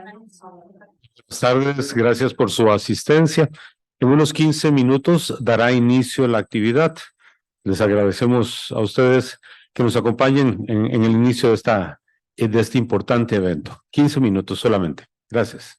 Buenas tardes, gracias por su asistencia. En unos 15 minutos dará inicio la actividad. Les agradecemos a ustedes que nos acompañen en el inicio de este importante evento. 15 minutos solamente. Gracias.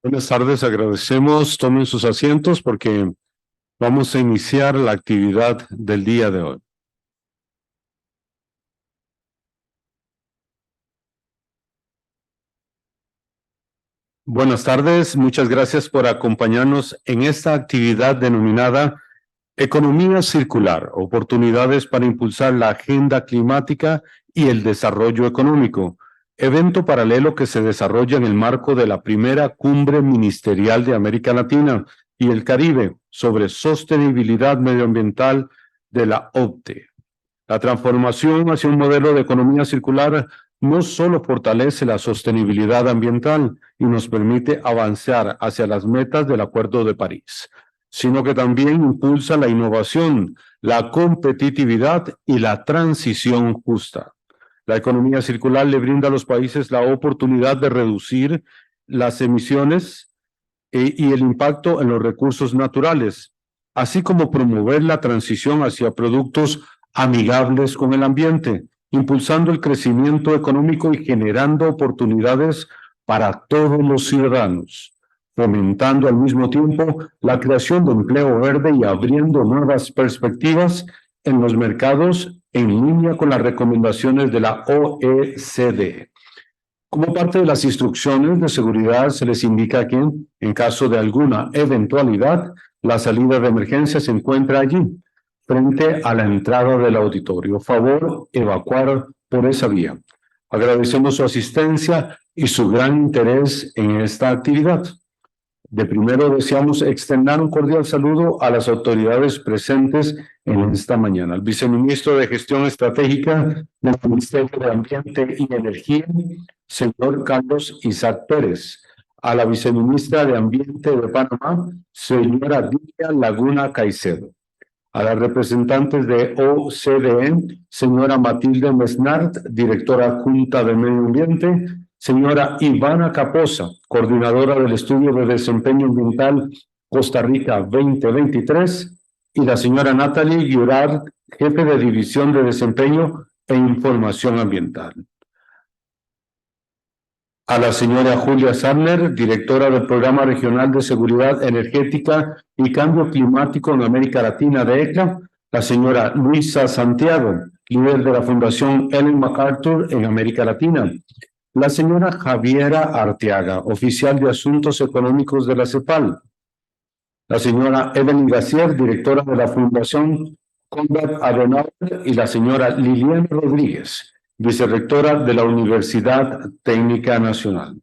Buenas tardes, agradecemos. Tomen sus asientos porque vamos a iniciar la actividad del día de hoy. Buenas tardes, muchas gracias por acompañarnos en esta actividad denominada Economía Circular, oportunidades para impulsar la agenda climática y el desarrollo económico, evento paralelo que se desarrolla en el marco de la primera cumbre ministerial de América Latina y el Caribe sobre sostenibilidad medioambiental de la OCDE. La transformación hacia un modelo de economía circular no solo fortalece la sostenibilidad ambiental y nos permite avanzar hacia las metas del Acuerdo de París, sino que también impulsa la innovación, la competitividad y la transición justa. La economía circular le brinda a los países la oportunidad de reducir las emisiones y el impacto en los recursos naturales, así como promover la transición hacia productos amigables con el ambiente, impulsando el crecimiento económico y generando oportunidades para todos los ciudadanos, fomentando al mismo tiempo la creación de empleo verde y abriendo nuevas perspectivas en los mercados en línea con las recomendaciones de la OECD. Como parte de las instrucciones de seguridad, se les indica que, en caso de alguna eventualidad, la salida de emergencia se encuentra allí, frente a la entrada del auditorio. Favor evacuar por esa vía. Agradecemos su asistencia y su gran interés en esta actividad. De primero deseamos extender un cordial saludo a las autoridades presentes en esta mañana. Al viceministro de Gestión Estratégica del Ministerio de Ambiente y Energía, señor Carlos Isaac Pérez. A la viceministra de Ambiente de Panamá, señora Lidia Laguna Caicedo. A las representantes de OCDE, señora Matilde Mesnard, directora adjunta de Medio Ambiente, señora Ivana Caposa, coordinadora del Estudio de Desempeño Ambiental Costa Rica 2023, y la señora Natalie Guirard, jefe de División de Desempeño e Información Ambiental. A la señora Julia Sarner, directora del Programa Regional de Seguridad Energética y Cambio Climático en América Latina de ECLA, la señora Luisa Santiago, líder de la Fundación Ellen MacArthur en América Latina, la señora Javiera Arteaga, oficial de Asuntos Económicos de la CEPAL, la señora Evelyn Gacier, directora de la Fundación Konrad Adenauer, y la señora Liliana Rodríguez, vicerrectora de la Universidad Técnica Nacional.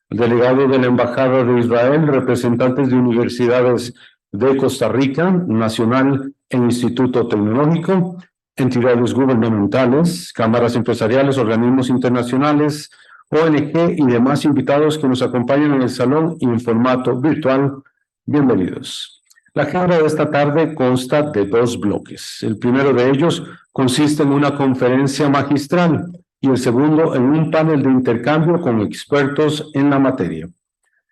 El delegado de la Embajada de Israel, representantes de universidades de Costa Rica, Nacional e Instituto Tecnológico, entidades gubernamentales, cámaras empresariales, organismos internacionales, ONG y demás invitados que nos acompañan en el salón y en formato virtual. Bienvenidos. La agenda de esta tarde consta de 2 bloques. El primero de ellos consiste en una conferencia magistral y el segundo en un panel de intercambio con expertos en la materia.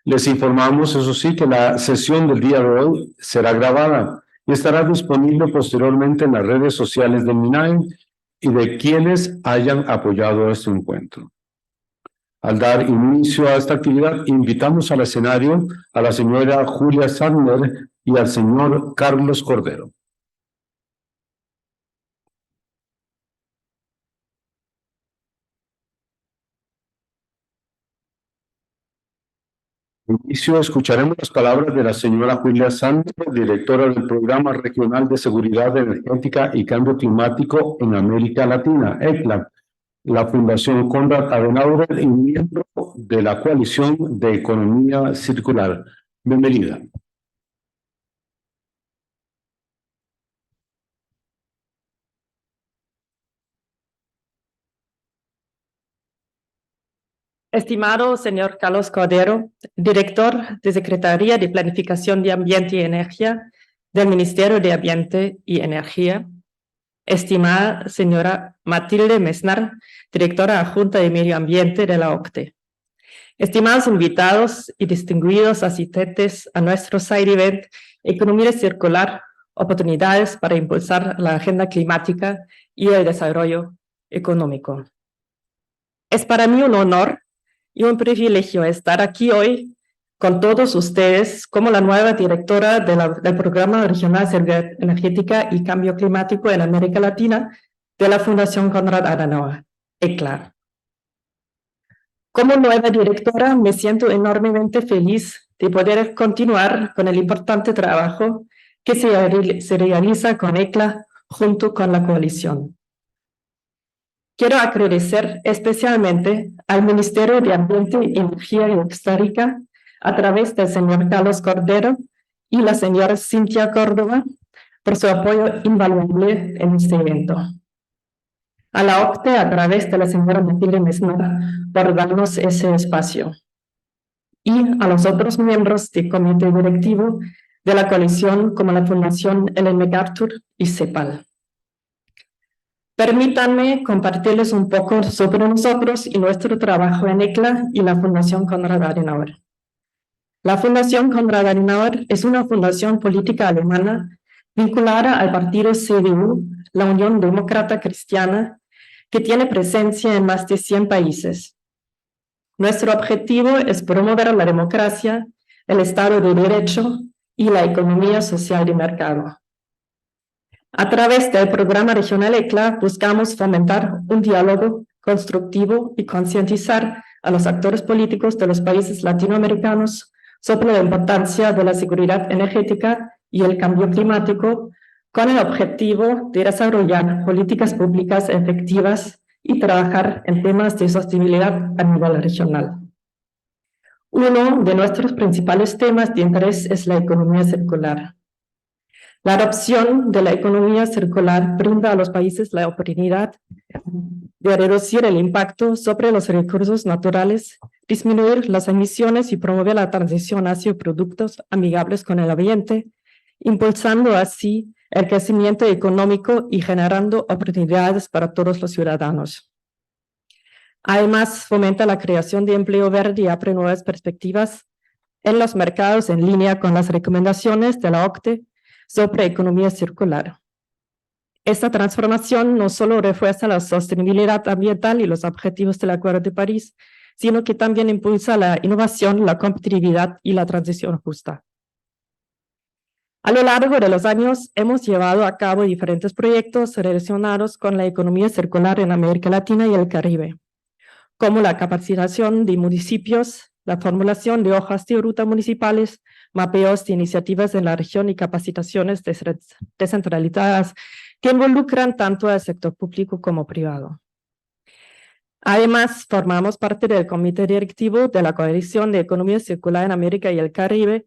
Les informamos, eso sí, que la sesión del día de hoy será grabada y estará disponible posteriormente en las redes sociales del MINAE y de quienes hayan apoyado este encuentro. Al dar inicio a esta actividad, invitamos al escenario a la señora Julia Sarner y al señor Carlos Cordero. Al inicio escucharemos las palabras de la señora Julia Sarner, directora del Programa Regional de Seguridad Energética y Cambio Climático en América Latina, ECLA, la Fundación Konrad Adenauer y miembro de la Coalición de Economía Circular. Bienvenida. Estimado señor Carlos Cordero, director de Secretaría de Planificación de Ambiente y Energía del Ministerio de Ambiente y Energía, estimada señora Matilde Mesnard, directora adjunta de Medio Ambiente de la OCDE, estimados invitados y distinguidos asistentes a nuestro side event Economía Circular, oportunidades para impulsar la agenda climática y el desarrollo económico. Es para mí un honor y un privilegio estar aquí hoy con todos ustedes como la nueva directora del Programa Regional de Seguridad Energética y Cambio Climático en América Latina de la Fundación Konrad Adenauer, ECLA. Como nueva directora, me siento enormemente feliz de poder continuar con el importante trabajo que se realiza con ECLA junto con la coalición. Quiero agradecer especialmente al Ministerio de Ambiente, Energía y Costa Rica, a través del señor Carlos Cordero y la señora Cintia Córdoba, por su apoyo invaluable en este evento. A la OCTE, a través de la señora Matilde Mesnada, por darnos ese espacio. Y a los otros miembros del comité directivo de la coalición, como la Fundación Ellen MacArthur y CEPAL. Permítanme compartirles un poco sobre nosotros y nuestro trabajo en ECLA y la Fundación Konrad Adenauer. La Fundación Konrad Adenauer es una fundación política alemana vinculada al partido CDU, la Unión Demócrata Cristiana, que tiene presencia en más de 100 países. Nuestro objetivo es promover la democracia, el Estado de Derecho y la economía social de mercado. A través del programa regional ECLA buscamos fomentar un diálogo constructivo y concientizar a los actores políticos de los países latinoamericanos sobre la importancia de la seguridad energética y el cambio climático, con el objetivo de desarrollar políticas públicas efectivas y trabajar en temas de sostenibilidad a nivel regional. Uno de nuestros principales temas de interés es la economía circular. La adopción de la economía circular brinda a los países la oportunidad de reducir el impacto sobre los recursos naturales, disminuir las emisiones y promover la transición hacia productos amigables con el ambiente, impulsando así el crecimiento económico y generando oportunidades para todos los ciudadanos. Además, fomenta la creación de empleo verde y abre nuevas perspectivas en los mercados en línea con las recomendaciones de la OCDE sobre economía circular. Esta transformación no solo refuerza la sostenibilidad ambiental y los objetivos del Acuerdo de París, sino que también impulsa la innovación, la competitividad y la transición justa. A lo largo de los años hemos llevado a cabo diferentes proyectos relacionados con la economía circular en América Latina y el Caribe, como la capacitación de municipios, la formulación de hojas de ruta municipales, mapeos de iniciativas en la región y capacitaciones descentralizadas que involucran tanto al sector público como privado. Además, formamos parte del comité directivo de la Coalición de Economía Circular en América y el Caribe,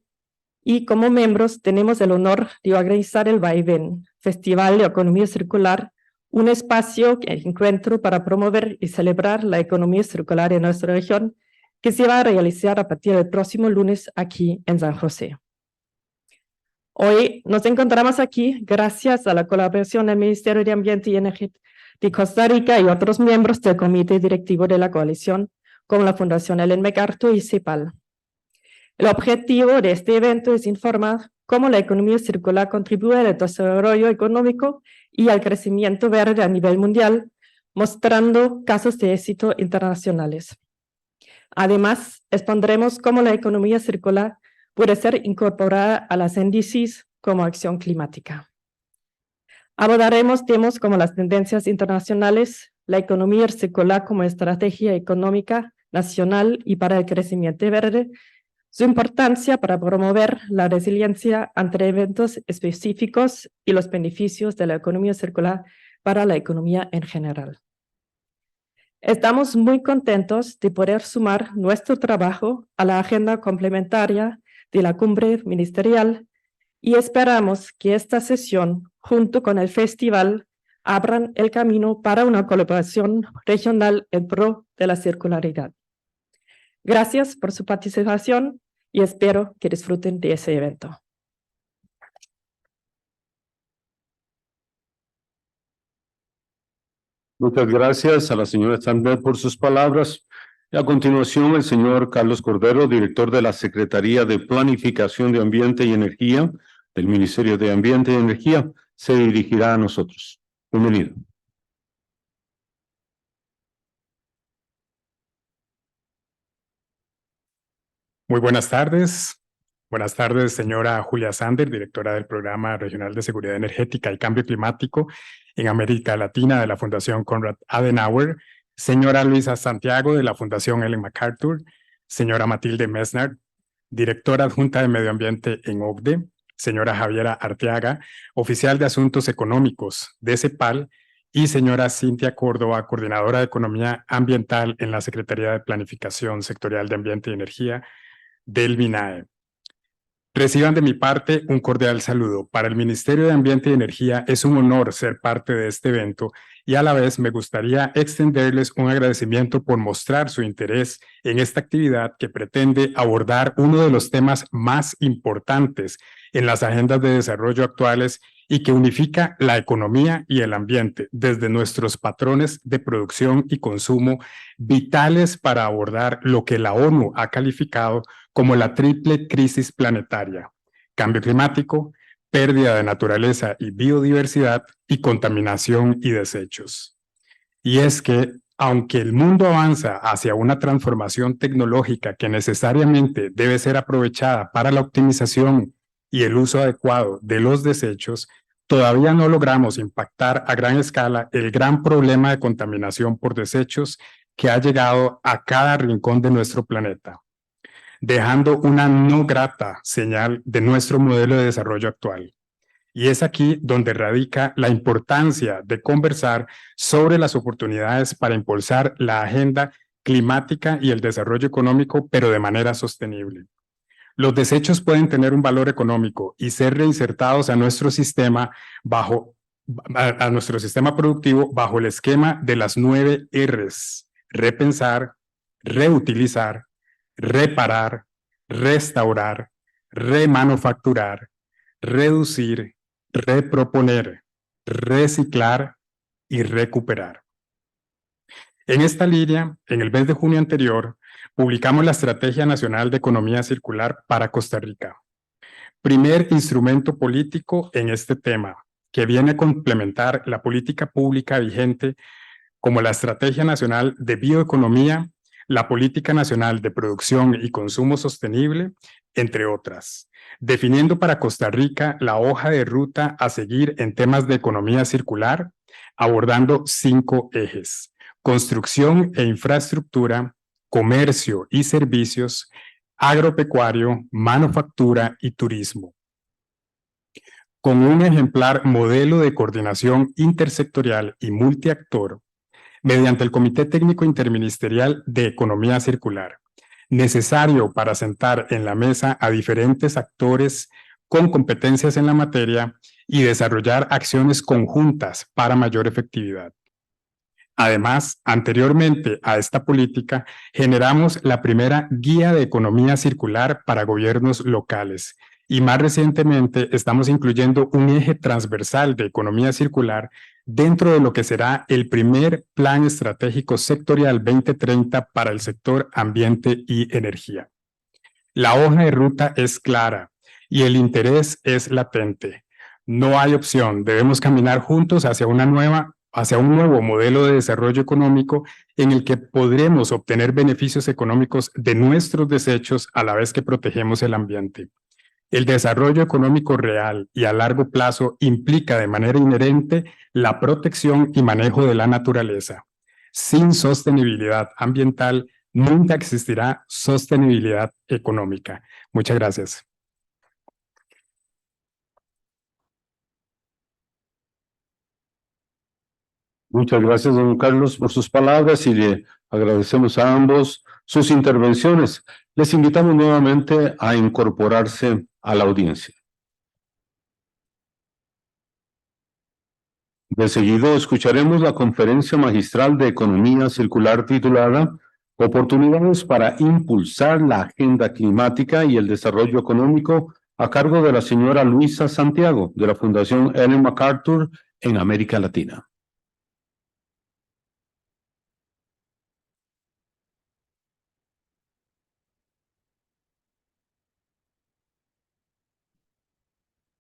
y como miembros tenemos el honor de organizar el Vaivén, Festival de Economía Circular, un espacio de encuentro para promover y celebrar la economía circular en nuestra región, que se va a realizar a partir del próximo lunes aquí en San José. Hoy nos encontramos aquí gracias a la colaboración del Ministerio de Ambiente y Energía de Costa Rica y otros miembros del comité directivo de la coalición, como la Fundación Ellen MacArthur y CEPAL. El objetivo de este evento es informar cómo la economía circular contribuye al desarrollo económico y al crecimiento verde a nivel mundial, mostrando casos de éxito internacionales. Además, expondremos cómo la economía circular puede ser incorporada a las NDCs como acción climática. Abordaremos temas como las tendencias internacionales, la economía circular como estrategia económica nacional y para el crecimiento verde, su importancia para promover la resiliencia ante eventos específicos y los beneficios de la economía circular para la economía en general. Estamos muy contentos de poder sumar nuestro trabajo a la agenda complementaria de la cumbre ministerial y esperamos que esta sesión, junto con el festival, abran el camino para una colaboración regional en pro de la circularidad. Gracias por su participación y espero que disfruten de ese evento. Muchas gracias a la señora Sandler por sus palabras. Y a continuación, el señor Carlos Cordero, director de la Secretaría de Planificación de Ambiente y Energía del Ministerio de Ambiente y Energía, se dirigirá a nosotros. Bienvenido. Muy buenas tardes. Buenas tardes, señora Julia Sander, directora del Programa Regional de Seguridad Energética y Cambio Climático en América Latina de la Fundación Konrad Adenauer, señora Luisa Santiago de la Fundación Ellen MacArthur, señora Matilde Messner, directora adjunta de Medio Ambiente en OCDE, señora Javiera Arteaga, oficial de Asuntos Económicos de CEPAL, y señora Cintia Córdoba, coordinadora de Economía Ambiental en la Secretaría de Planificación Sectorial de Ambiente y Energía del MINAE. Reciban de mi parte un cordial saludo. Para el Ministerio de Ambiente y Energía es un honor ser parte de este evento y a la vez me gustaría extenderles un agradecimiento por mostrar su interés en esta actividad que pretende abordar uno de los temas más importantes en las agendas de desarrollo actuales y que unifica la economía y el ambiente desde nuestros patrones de producción y consumo vitales para abordar lo que la ONU ha calificado como la triple crisis planetaria: cambio climático, pérdida de naturaleza y biodiversidad y contaminación y desechos. Y es que, aunque el mundo avanza hacia una transformación tecnológica que necesariamente debe ser aprovechada para la optimización y el uso adecuado de los desechos, todavía no logramos impactar a gran escala el gran problema de contaminación por desechos que ha llegado a cada rincón de nuestro planeta, dejando una no grata señal de nuestro modelo de desarrollo actual. Y es aquí donde radica la importancia de conversar sobre las oportunidades para impulsar la agenda climática y el desarrollo económico, pero de manera sostenible. Los desechos pueden tener un valor económico y ser reinsertados a nuestro sistema productivo bajo el esquema de las 9 Rs: repensar, reutilizar, reparar, restaurar, remanufacturar, reducir, reproponer, reciclar y recuperar. En esta línea, en el mes de junio anterior, publicamos la Estrategia Nacional de Economía Circular para Costa Rica, primer instrumento político en este tema, que viene a complementar la política pública vigente como la Estrategia Nacional de Bioeconomía, la Política Nacional de Producción y Consumo Sostenible, entre otras, definiendo para Costa Rica la hoja de ruta a seguir en temas de economía circular, abordando 5 ejes: construcción e infraestructura, comercio y servicios, agropecuario, manufactura y turismo. Con un ejemplar modelo de coordinación intersectorial y multiactor, mediante el Comité Técnico Interministerial de Economía Circular, necesario para sentar en la mesa a diferentes actores con competencias en la materia y desarrollar acciones conjuntas para mayor efectividad. Además, anteriormente a esta política, generamos la primera Guía de Economía Circular para gobiernos locales y más recientemente estamos incluyendo un eje transversal de economía circular dentro de lo que será el primer Plan Estratégico Sectorial 2030 para el sector ambiente y energía. La hoja de ruta es clara y el interés es latente. No hay opción, debemos caminar juntos hacia un nuevo modelo de desarrollo económico en el que podremos obtener beneficios económicos de nuestros desechos a la vez que protegemos el ambiente. El desarrollo económico real y a largo plazo implica de manera inherente la protección y manejo de la naturaleza. Sin sostenibilidad ambiental, nunca existirá sostenibilidad económica. Muchas gracias. Muchas gracias, don Carlos, por sus palabras y le agradecemos a ambos sus intervenciones. Les invitamos nuevamente a incorporarse a la audiencia. De seguido escucharemos la conferencia magistral de Economía Circular titulada Oportunidades para impulsar la agenda climática y el desarrollo económico, a cargo de la señora Luisa Santiago, de la Fundación Ellen MacArthur en América Latina.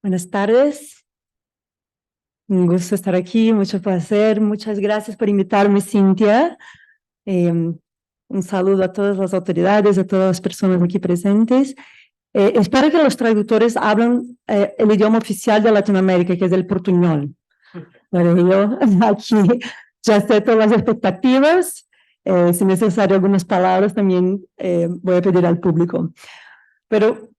Buenas tardes. Un gusto estar aquí, mucho placer. Muchas gracias por invitarme, Cintia. Un saludo a todas las autoridades, a todas las personas aquí presentes. Espero que los traductores hablen el idioma oficial de Latinoamérica, que es el portuñol. Pero yo aquí ya sé todas las expectativas. Si necesario algunas palabras también voy a pedir al público. Pero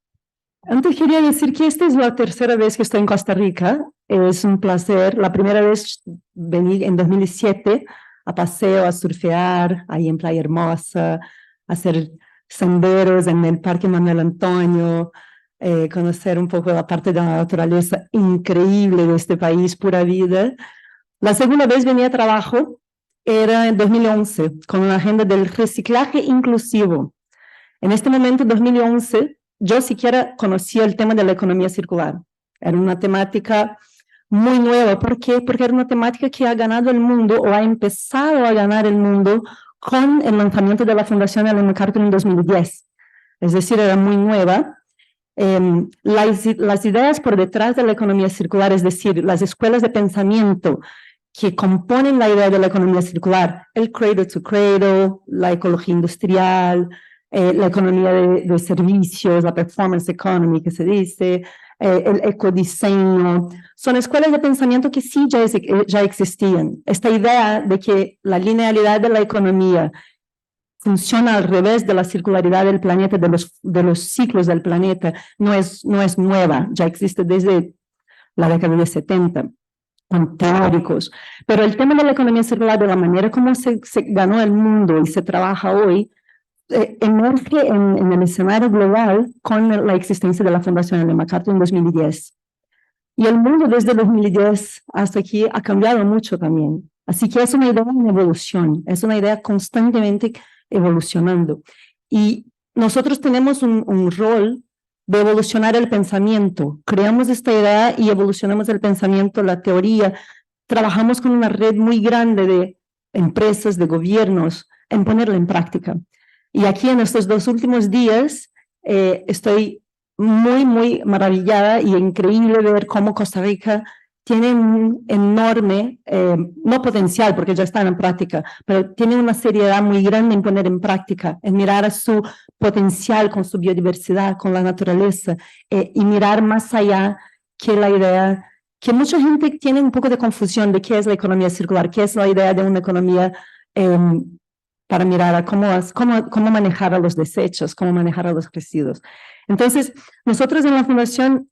antes quería decir que esta es la tercera vez que estoy en Costa Rica. Es un placer. La primera vez vení en 2007 a paseo, a surfear, ahí en Playa Hermosa, a hacer senderos en el Parque Manuel Antonio, conocer un poco la parte de la naturaleza increíble de este país, pura vida. La segunda vez venía a trabajo, era en 2011, con una agenda del reciclaje inclusivo. En este momento, 2011, yo siquiera conocía el tema de la economía circular. Era una temática muy nueva. ¿Por qué? Porque era una temática que ha ganado el mundo o ha empezado a ganar el mundo con el lanzamiento de la Fundación Ellen MacArthur en 2010. Es decir, era muy nueva. Las ideas por detrás de la economía circular, es decir, las escuelas de pensamiento que componen la idea de la economía circular, el cradle to cradle, la ecología industrial, la economía de servicios, la performance economy que se dice, el ecodiseño, son escuelas de pensamiento que sí ya existían. Esta idea de que la linealidad de la economía funciona al revés de la circularidad del planeta, de los ciclos del planeta, no es nueva, ya existe desde la década de 70. Con teóricos, pero el tema de la economía circular, de la manera como se ganó el mundo y se trabaja hoy, emerge en el escenario global con la existencia de la Fundación Ellen MacArthur en 2010. Y el mundo desde 2010 hasta aquí ha cambiado mucho también. Así que es una idea en evolución, es una idea constantemente evolucionando. Y nosotros tenemos un rol de evolucionar el pensamiento. Creamos esta idea y evolucionamos el pensamiento, la teoría. Trabajamos con una red muy grande de empresas, de gobiernos, en ponerla en práctica. Y aquí en estos 2 últimos días estoy muy maravillada y increíble ver cómo Costa Rica tiene un enorme, no potencial porque ya están en práctica, pero tiene una seriedad muy grande en poner en práctica, en mirar a su potencial con su biodiversidad, con la naturaleza, y mirar más allá que la idea, que mucha gente tiene un poco de confusión de qué es la economía circular, qué es la idea de una economía para mirar a cómo manejar a los desechos, cómo manejar a los residuos. Entonces, nosotros en la Fundación,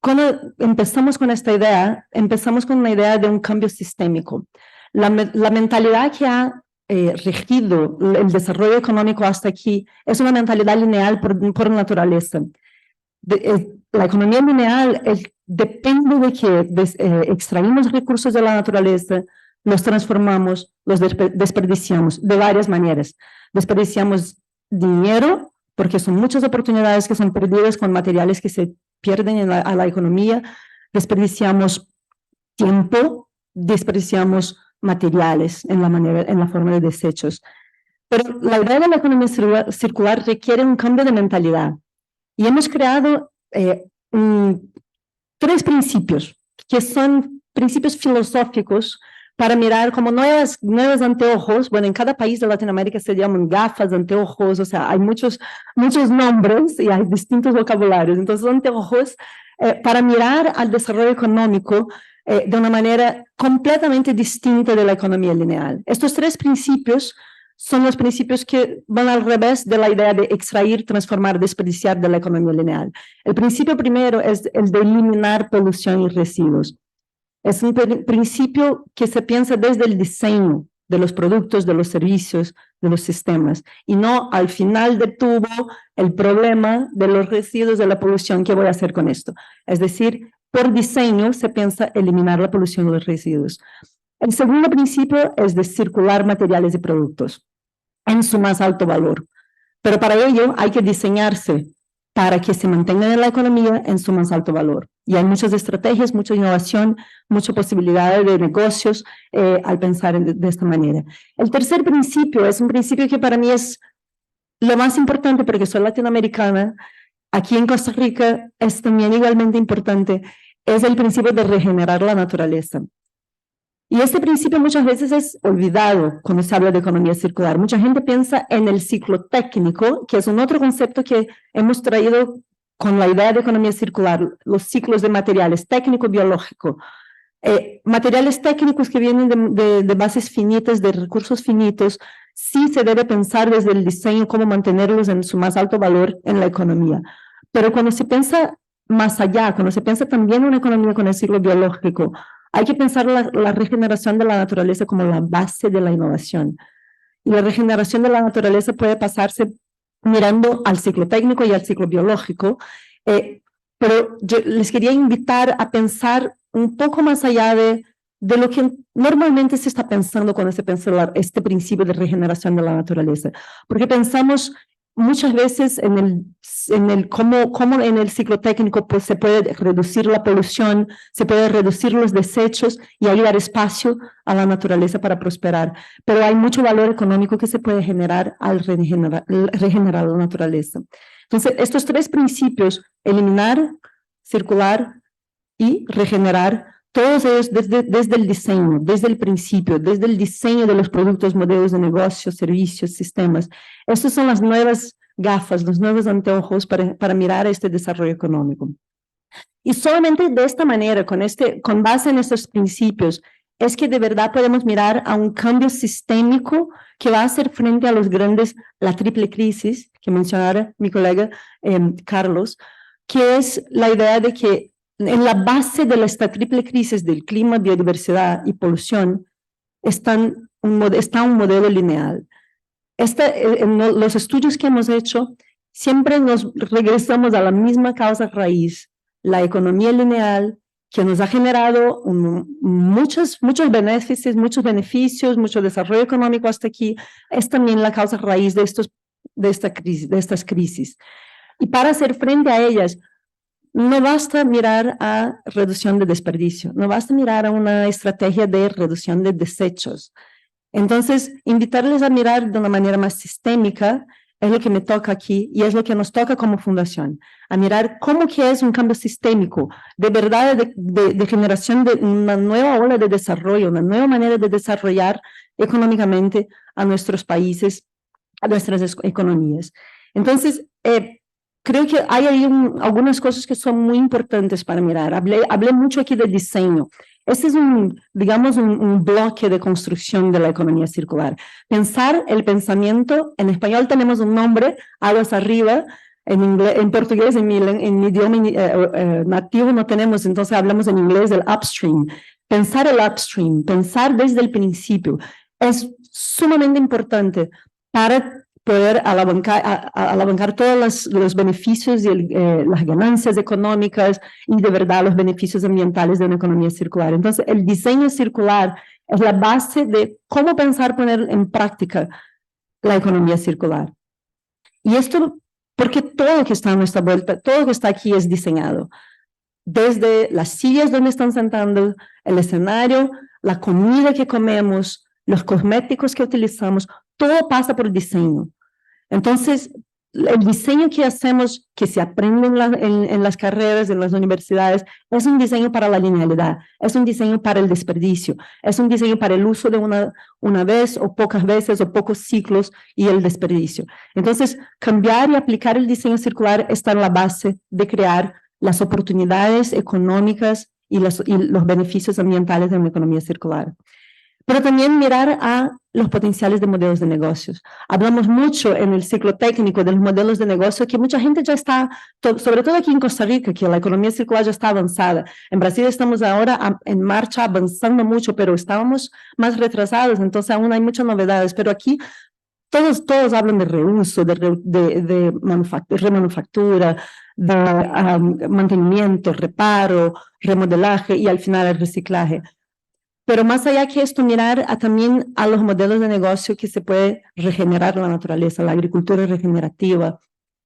cuando empezamos con esta idea, empezamos con una idea de un cambio sistémico. La mentalidad que ha regido el desarrollo económico hasta aquí es una mentalidad lineal por naturaleza. La economía lineal depende de que extraímos recursos de la naturaleza, los transformamos, los desperdiciamos de varias maneras. Desperdiciamos dinero, porque son muchas oportunidades que son perdidas con materiales que se pierden a la economía. Desperdiciamos tiempo, desperdiciamos materiales en la forma de desechos. Pero la idea de la economía circular requiere un cambio de mentalidad. Y hemos creado 3 principios, que son principios filosóficos para mirar como nuevos anteojos. Bueno, en cada país de Latinoamérica se llaman gafas, anteojos, o sea, hay muchos nombres y hay distintos vocabularios. Entonces, anteojos para mirar al desarrollo económico de una manera completamente distinta de la economía lineal. Estos 3 principios son los principios que van al revés de la idea de extraer, transformar, desperdiciar de la economía lineal. El principio primero es el de eliminar polución y residuos. Es un principio que se piensa desde el diseño de los productos, de los servicios, de los sistemas, y no al final del tubo el problema de los residuos, de la polución. ¿Qué voy a hacer con esto? Es decir, por diseño se piensa eliminar la polución de los residuos. El segundo principio es de circular materiales y productos en su más alto valor, pero para ello hay que diseñarse para que se mantengan en la economía en su más alto valor. Y hay muchas estrategias, mucha innovación, mucha posibilidad de negocios al pensar de esta manera. El tercer principio es un principio que para mí es lo más importante porque soy latinoamericana. Aquí en Costa Rica es también igualmente importante, es el principio de regenerar la naturaleza. Y este principio muchas veces es olvidado cuando se habla de economía circular. Mucha gente piensa en el ciclo técnico, que es un otro concepto que hemos traído con la idea de economía circular, los ciclos de materiales técnico-biológico. Materiales técnicos que vienen de bases finitas, de recursos finitos, sí se debe pensar desde el diseño cómo mantenerlos en su más alto valor en la economía. Pero cuando se piensa más allá, cuando se piensa también en una economía con el ciclo biológico, hay que pensar la regeneración de la naturaleza como la base de la innovación. Y la regeneración de la naturaleza puede pasarse mirando al ciclo técnico y al ciclo biológico, pero yo les quería invitar a pensar un poco más allá de lo que normalmente se está pensando cuando se piensa este principio de regeneración de la naturaleza. Porque pensamos muchas veces cómo en el ciclo técnico pues, se puede reducir la polución, se puede reducir los desechos y ahí dar espacio a la naturaleza para prosperar. Pero hay mucho valor económico que se puede generar al regenerar la naturaleza. Entonces, estos tres principios, eliminar, circular y regenerar, todos ellos desde el diseño, desde el principio, desde el diseño de los productos, modelos de negocio, servicios, sistemas. Estas son las nuevas gafas, los nuevos anteojos para mirar este desarrollo económico. Y solamente de esta manera, con base en estos principios, es que de verdad podemos mirar a un cambio sistémico que va a hacer frente a la triple crisis que mencionara mi colega Carlos, que es la idea de que en la base de esta triple crisis del clima, biodiversidad y polución está un modelo lineal. En los estudios que hemos hecho, siempre nos regresamos a la misma causa raíz, la economía lineal, que nos ha generado muchos beneficios, mucho desarrollo económico hasta aquí, es también la causa raíz de estas crisis. Y para hacer frente a ellas, no basta mirar a reducción de desperdicio, no basta mirar a una estrategia de reducción de desechos. Entonces, invitarles a mirar de una manera más sistémica es lo que me toca aquí y es lo que nos toca como fundación, a mirar cómo que es un cambio sistémico, de verdad de generación de una nueva ola de desarrollo, una nueva manera de desarrollar económicamente a nuestros países, a nuestras economías. Entonces, creo que hay ahí algunas cosas que son muy importantes para mirar. Hablé mucho aquí de diseño. Este es digamos, un bloque de construcción de la economía circular. Pensar el pensamiento, en español tenemos un nombre, aguas arriba, en portugués, en mi idioma nativo no tenemos, entonces hablamos en inglés del upstream. Pensar el upstream, pensar desde el principio, es sumamente importante para poder alabancar todos los beneficios y las ganancias económicas y de verdad los beneficios ambientales de una economía circular. Entonces, el diseño circular es la base de cómo pensar poner en práctica la economía circular. Y esto porque todo lo que está a nuestra vuelta, todo lo que está aquí es diseñado. Desde las sillas donde están sentando, el escenario, la comida que comemos, los cosméticos que utilizamos, todo pasa por diseño. Entonces, el diseño que hacemos, que se aprende en las carreras, en las universidades, es un diseño para la linealidad, es un diseño para el desperdicio, es un diseño para el uso de una vez o pocas veces o pocos ciclos y el desperdicio. Entonces, cambiar y aplicar el diseño circular está en la base de crear las oportunidades económicas y los beneficios ambientales de una economía circular. Pero también mirar a los potenciales de modelos de negocios. Hablamos mucho en el ciclo técnico de los modelos de negocio que mucha gente ya está, sobre todo aquí en Costa Rica, que la economía circular ya está avanzada. En Brasil estamos ahora en marcha avanzando mucho, pero estábamos más retrasados, entonces aún hay muchas novedades. Pero aquí todos hablan de reuso, de remanufactura, de mantenimiento, reparo, remodelaje y al final el reciclaje. Pero más allá que esto, mirar también a los modelos de negocio que se puede regenerar la naturaleza, la agricultura regenerativa,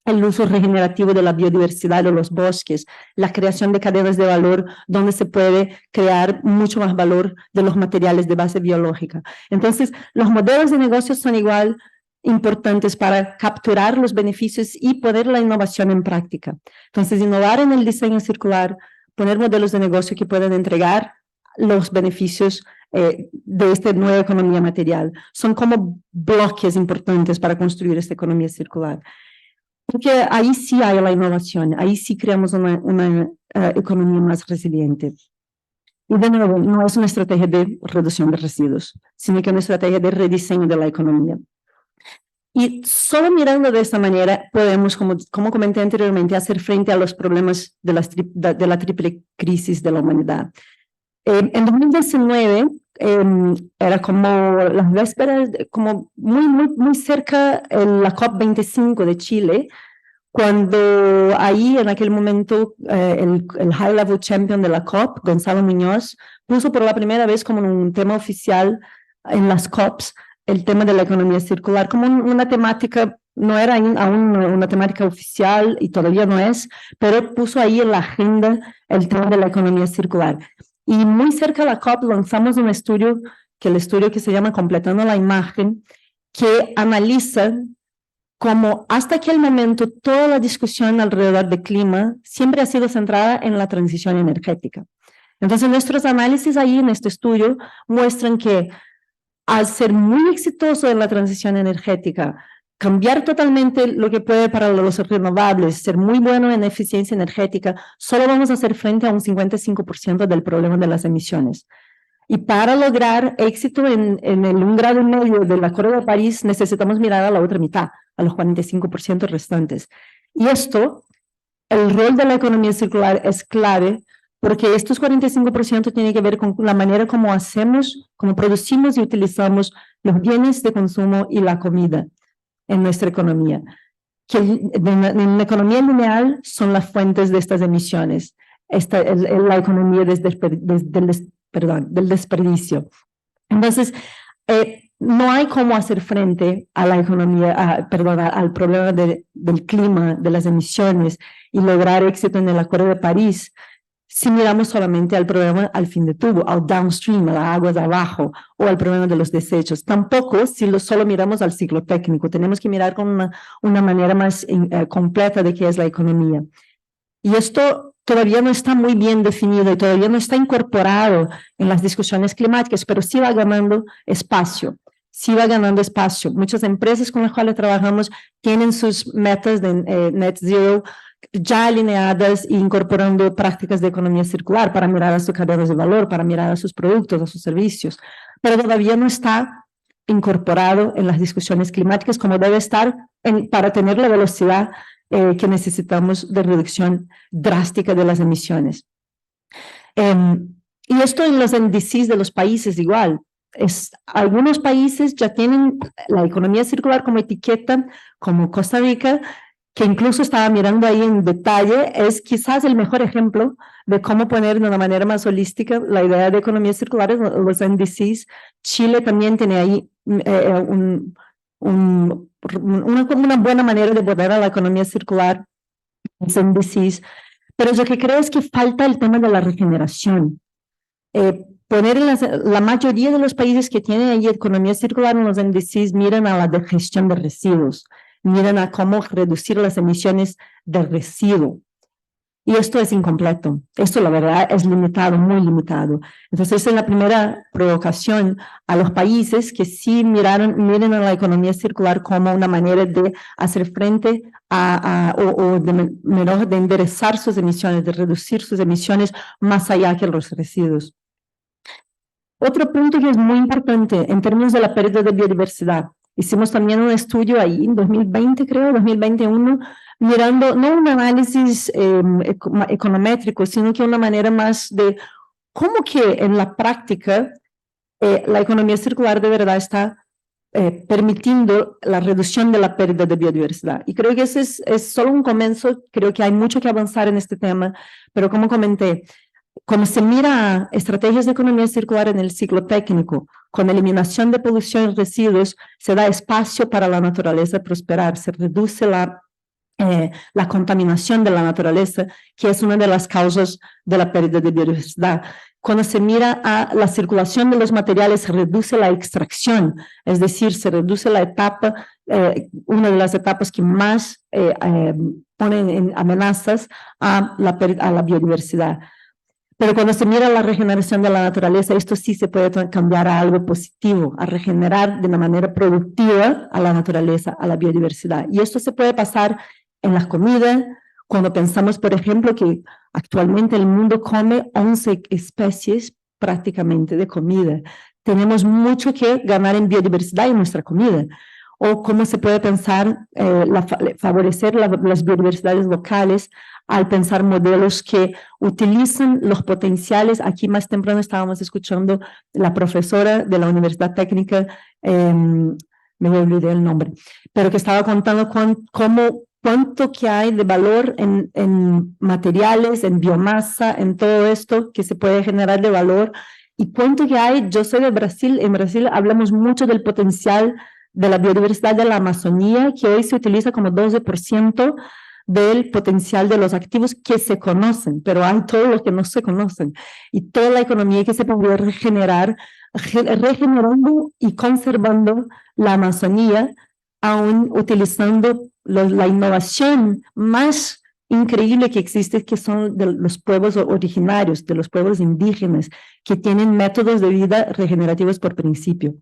el uso regenerativo de la biodiversidad de los bosques, la creación de cadenas de valor donde se puede crear mucho más valor de los materiales de base biológica. Entonces, los modelos de negocio son igual importantes para capturar los beneficios y poner la innovación en práctica. Entonces, innovar en el diseño circular, poner modelos de negocio que puedan entregar los beneficios de esta nueva economía material. Son como bloques importantes para construir esta economía circular. Porque ahí sí hay la innovación, ahí sí creamos una economía más resiliente. Y de nuevo, no es una estrategia de reducción de residuos, sino que es una estrategia de rediseño de la economía. Y solo mirando de esta manera podemos, como comenté anteriormente, hacer frente a los problemas de la triple crisis de la humanidad. En 2019, era como las vésperas, como muy cerca la COP25 de Chile, cuando ahí en aquel momento el high level champion de la COP, Gonzalo Muñoz, puso por la primera vez como un tema oficial en las COPs el tema de la economía circular como una temática, no era aún una temática oficial y todavía no es, pero puso ahí en la agenda el tema de la economía circular. Y muy cerca de la COP lanzamos un estudio, el estudio que se llama Completando la Imagen, que analiza cómo hasta aquel momento toda la discusión alrededor del clima siempre ha sido centrada en la transición energética. Entonces nuestros análisis ahí en este estudio muestran que al ser muy exitoso en la transición energética, cambiar totalmente lo que puede para los renovables, ser muy bueno en eficiencia energética, solo vamos a hacer frente a un 55% del problema de las emisiones. Y para lograr éxito en el 1,5 grados del Acuerdo de París, necesitamos mirar a la otra mitad, a los 45% restantes. Y esto, el rol de la economía circular es clave, porque estos 45% tienen que ver con la manera como hacemos, como producimos y utilizamos los bienes de consumo y la comida en nuestra economía. Que en la economía lineal son las fuentes de estas emisiones. Esta es la economía del desperdicio. Entonces, no hay cómo hacer frente a la economía, al problema del clima, de las emisiones y lograr éxito en el Acuerdo de París si miramos solamente al problema al fin de tubo, al downstream, a la agua de abajo o al problema de los desechos. Tampoco si solo miramos al ciclo técnico. Tenemos que mirar con una manera más completa de qué es la economía. Y esto todavía no está muy bien definido y todavía no está incorporado en las discusiones climáticas, pero sí va ganando espacio. Muchas empresas con las cuales trabajamos tienen sus metas de net zero ya alineadas e incorporando prácticas de economía circular para mirar a sus cadenas de valor, para mirar a sus productos, a sus servicios, pero todavía no está incorporado en las discusiones climáticas como debe estar para tener la velocidad que necesitamos de reducción drástica de las emisiones. Y esto en los índices de los países igual. Algunos países ya tienen la economía circular como etiqueta, como Costa Rica, que incluso estaba mirando ahí en detalle, es quizás el mejor ejemplo de cómo poner de una manera más holística la idea de economía circular en los índices. Chile también tiene ahí una buena manera de poner a la economía circular en los índices, pero yo que creo es que falta el tema de la regeneración. Poner la mayoría de los países que tienen ahí economía circular en los índices miran a la gestión de residuos, miran a cómo reducir las emisiones de residuo. Y esto es incompleto. Esto, la verdad, es limitado, muy limitado. Entonces, esa es la primera provocación a los países que sí miren a la economía circular como una manera de hacer frente de enderezar sus emisiones, de reducir sus emisiones más allá que los residuos. Otro punto que es muy importante en términos de la pérdida de biodiversidad. Hicimos también un estudio ahí en 2020, creo, 2021, mirando no un análisis econométrico, sino que una manera más de cómo que en la práctica la economía circular de verdad está permitiendo la reducción de la pérdida de biodiversidad. Y creo que ese es solo un comienzo, creo que hay mucho que avanzar en este tema, pero como comenté, cuando se mira estrategias de economía circular en el ciclo técnico, con eliminación de polución y residuos, se da espacio para la naturaleza prosperar, se reduce la contaminación de la naturaleza, que es una de las causas de la pérdida de biodiversidad. Cuando se mira a la circulación de los materiales, se reduce la extracción, es decir, se reduce la etapa, una de las etapas que más ponen en amenazas a la biodiversidad. Pero cuando se mira la regeneración de la naturaleza, esto sí se puede cambiar a algo positivo, a regenerar de una manera productiva a la naturaleza, a la biodiversidad. Y esto se puede pasar en las comidas, cuando pensamos, por ejemplo, que actualmente el mundo come 11 especies prácticamente de comida. Tenemos mucho que ganar en biodiversidad en nuestra comida. O cómo se puede pensar, favorecer las biodiversidades locales al pensar modelos que utilizan los potenciales. Aquí más temprano estábamos escuchando la profesora de la Universidad Técnica, me olvidé el nombre, pero que estaba contando cuánto que hay de valor en materiales, en biomasa, en todo esto que se puede generar de valor, y cuánto que hay. Yo soy de Brasil, en Brasil hablamos mucho del potencial de la biodiversidad de la Amazonía, que hoy se utiliza como 12% del potencial de los activos que se conocen, pero hay todos los que no se conocen, y toda la economía que se puede regenerar, regenerando y conservando la Amazonía, aún utilizando la innovación más increíble que existe, que son de los pueblos originarios, de los pueblos indígenas, que tienen métodos de vida regenerativos por principio.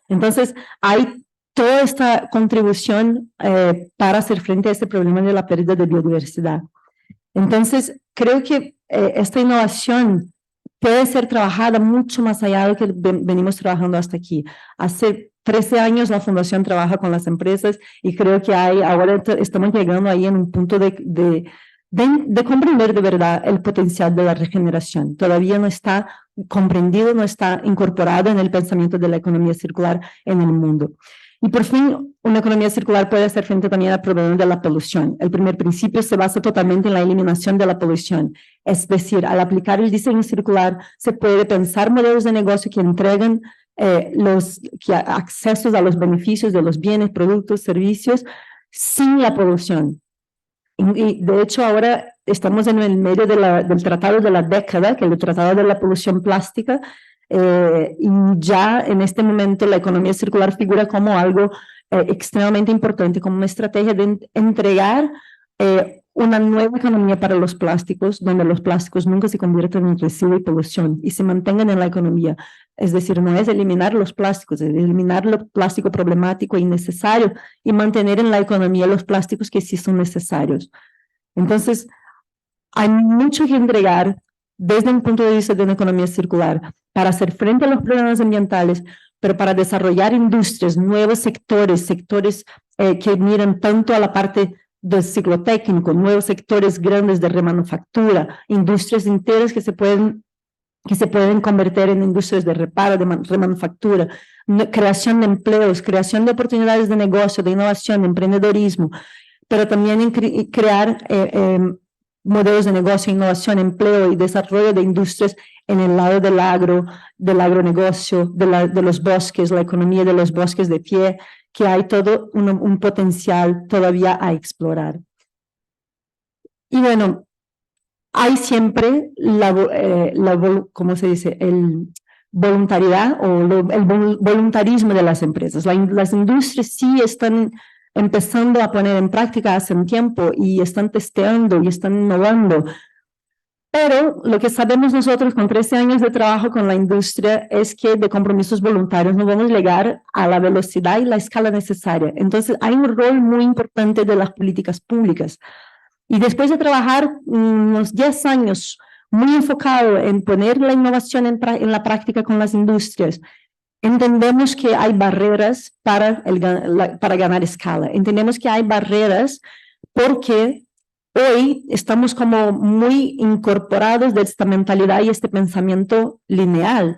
Entonces, hay toda esta contribución para hacer frente a este problema de la pérdida de biodiversidad. Entonces, creo que esta innovación puede ser trabajada mucho más allá de lo que venimos trabajando hasta aquí. Hace 13 años la Fundación trabaja con las empresas y creo que ahora estamos llegando ahí en un punto de comprender de verdad el potencial de la regeneración. Todavía no está comprendido, no está incorporado en el pensamiento de la economía circular en el mundo. Y por fin, una economía circular puede hacer frente también al problema de la polución. El primer principio se basa totalmente en la eliminación de la polución. Es decir, al aplicar el diseño circular, se puede pensar modelos de negocio que entregan accesos a los beneficios de los bienes, productos, servicios, sin la polución. Y de hecho ahora estamos en el medio del tratado de la década, que es el tratado de la polución plástica, y ya en este momento la economía circular figura como algo extremadamente importante, como una estrategia de entregar una nueva economía para los plásticos, donde los plásticos nunca se convierten en residuo y polución y se mantengan en la economía. Es decir, no es eliminar los plásticos, es eliminar lo plástico problemático e innecesario y mantener en la economía los plásticos que sí son necesarios. Entonces, hay mucho que entregar desde un punto de vista de una economía circular para hacer frente a los problemas ambientales, pero para desarrollar industrias, nuevos sectores que miran tanto a la parte del ciclo técnico, nuevos sectores grandes de remanufactura, industrias enteras que se pueden convertir en industrias de reparo, de remanufactura, creación de empleos, creación de oportunidades de negocio, de innovación, de emprendedorismo, pero también en crear modelos de negocio, innovación, empleo y desarrollo de industrias en el lado del agronegocio, de los bosques, la economía de los bosques de pie, que hay todo un potencial todavía a explorar. Y bueno, hay siempre ¿cómo se dice? El voluntariedad o el voluntarismo de las empresas. Las industrias sí están empezando a poner en práctica hace un tiempo y están testeando y están innovando. Pero lo que sabemos nosotros con 13 años de trabajo con la industria es que de compromisos voluntarios no vamos a llegar a la velocidad y la escala necesaria. Entonces hay un rol muy importante de las políticas públicas. Y después de trabajar unos 10 años muy enfocado en poner la innovación en la práctica con las industrias, entendemos que hay barreras para ganar escala. Entendemos que hay barreras porque hoy estamos como muy incorporados de esta mentalidad y este pensamiento lineal.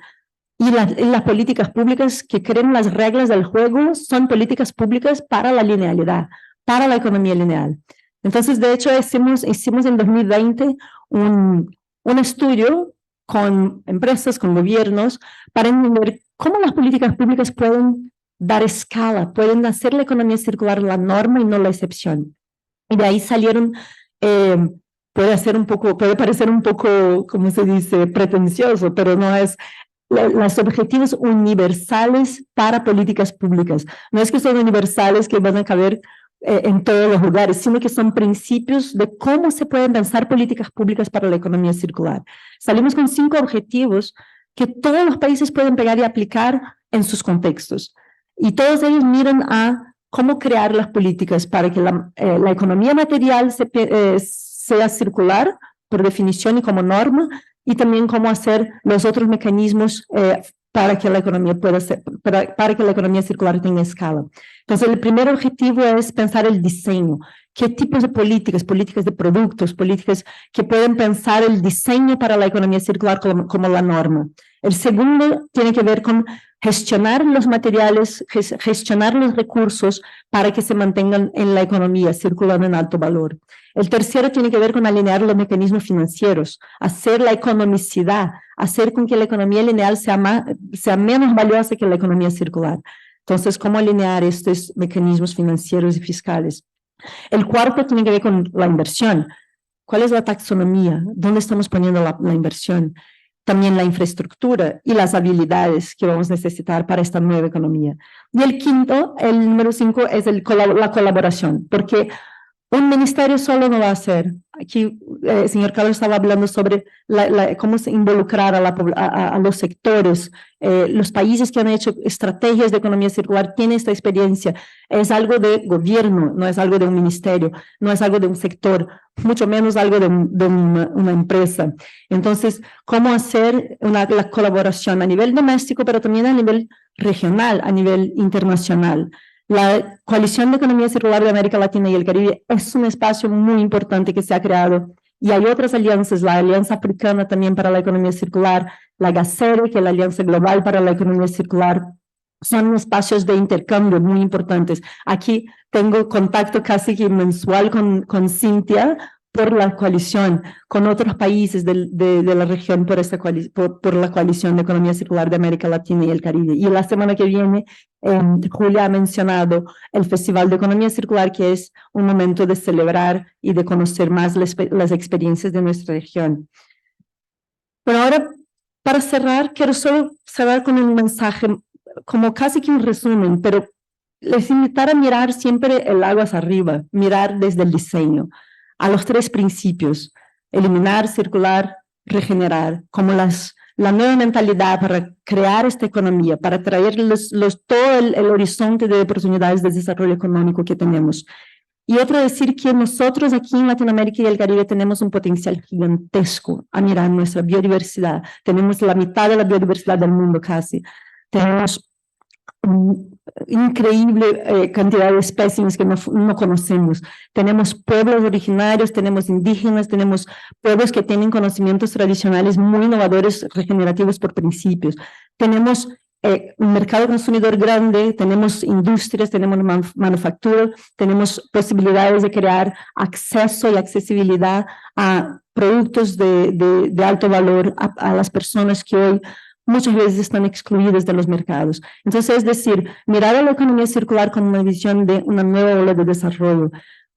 Y las políticas públicas que creen las reglas del juego son políticas públicas para la linealidad, para la economía lineal. Entonces, de hecho, hicimos en 2020 un estudio con empresas, con gobiernos, para entender cómo las políticas públicas pueden dar escala, pueden hacer la economía circular la norma y no la excepción. Y de ahí salieron, puede parecer un poco, ¿cómo se dice?, pretencioso, pero no es los objetivos universales para políticas públicas. No es que son universales que van a caber en todos los lugares, sino que son principios de cómo se pueden pensar políticas públicas para la economía circular. Salimos con 5 objetivos que todos los países pueden pegar y aplicar en sus contextos. Y todos ellos miran a cómo crear las políticas para que la economía material sea circular, por definición y como norma, y también cómo hacer los otros mecanismos para que la economía pueda ser, para que la economía circular tenga escala. Entonces, el primer objetivo es pensar el diseño. ¿Qué tipos de políticas? Políticas de productos, políticas que pueden pensar el diseño para la economía circular como la norma. El segundo tiene que ver con gestionar los materiales, gestionar los recursos para que se mantengan en la economía, circulando en alto valor. El tercero tiene que ver con alinear los mecanismos financieros, hacer la economicidad, hacer con que la economía lineal sea menos valiosa que la economía circular. Entonces, ¿cómo alinear estos mecanismos financieros y fiscales? El cuarto tiene que ver con la inversión. ¿Cuál es la taxonomía? ¿Dónde estamos poniendo la inversión? También la infraestructura y las habilidades que vamos a necesitar para esta nueva economía. Y el quinto, el número 5, es la colaboración, porque un ministerio solo no va a hacer. Aquí el señor Carlos estaba hablando sobre cómo involucrar a los sectores. Los países que han hecho estrategias de economía circular tienen esta experiencia. Es algo de gobierno, no es algo de un ministerio, no es algo de un sector, mucho menos algo de una empresa. Entonces, ¿cómo hacer la colaboración a nivel doméstico, pero también a nivel regional, a nivel internacional? La Coalición de Economía Circular de América Latina y el Caribe es un espacio muy importante que se ha creado y hay otras alianzas, la Alianza Africana también para la Economía Circular, la GACERE, que es la Alianza Global para la Economía Circular, son espacios de intercambio muy importantes. Aquí tengo contacto casi que mensual con Cintia por la coalición, con otros países de la región por la Coalición de Economía Circular de América Latina y el Caribe. Y la semana que viene, Julia ha mencionado el Festival de Economía Circular, que es un momento de celebrar y de conocer más las experiencias de nuestra región. Pero ahora, para cerrar, quiero solo cerrar con un mensaje, como casi que un resumen, pero les invitar a mirar siempre el agua hacia arriba, mirar desde el diseño, a los 3 principios: eliminar, circular, regenerar, como la nueva mentalidad para crear esta economía, para traer todo el horizonte de oportunidades de desarrollo económico que tenemos. Y otro decir que nosotros aquí en Latinoamérica y el Caribe tenemos un potencial gigantesco a mirar nuestra biodiversidad. Tenemos la mitad de la biodiversidad del mundo casi. Tenemos increíble cantidad de especies que no conocemos. Tenemos pueblos originarios, tenemos indígenas, tenemos pueblos que tienen conocimientos tradicionales muy innovadores, regenerativos por principios. Tenemos un mercado consumidor grande, tenemos industrias, tenemos manufactura, tenemos posibilidades de crear acceso y accesibilidad a productos de alto valor a las personas que hoy muchas veces están excluidas de los mercados. Entonces, es decir, mirar a la economía circular como una visión de una nueva ola de desarrollo,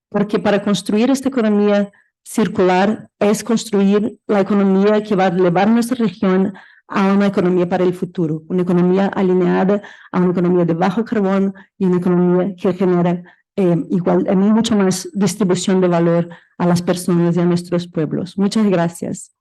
porque para construir esta economía circular es construir la economía que va a llevar nuestra región a una economía para el futuro, una economía alineada a una economía de bajo carbono y una economía que genera mucho más distribución de valor a las personas y a nuestros pueblos. Muchas gracias.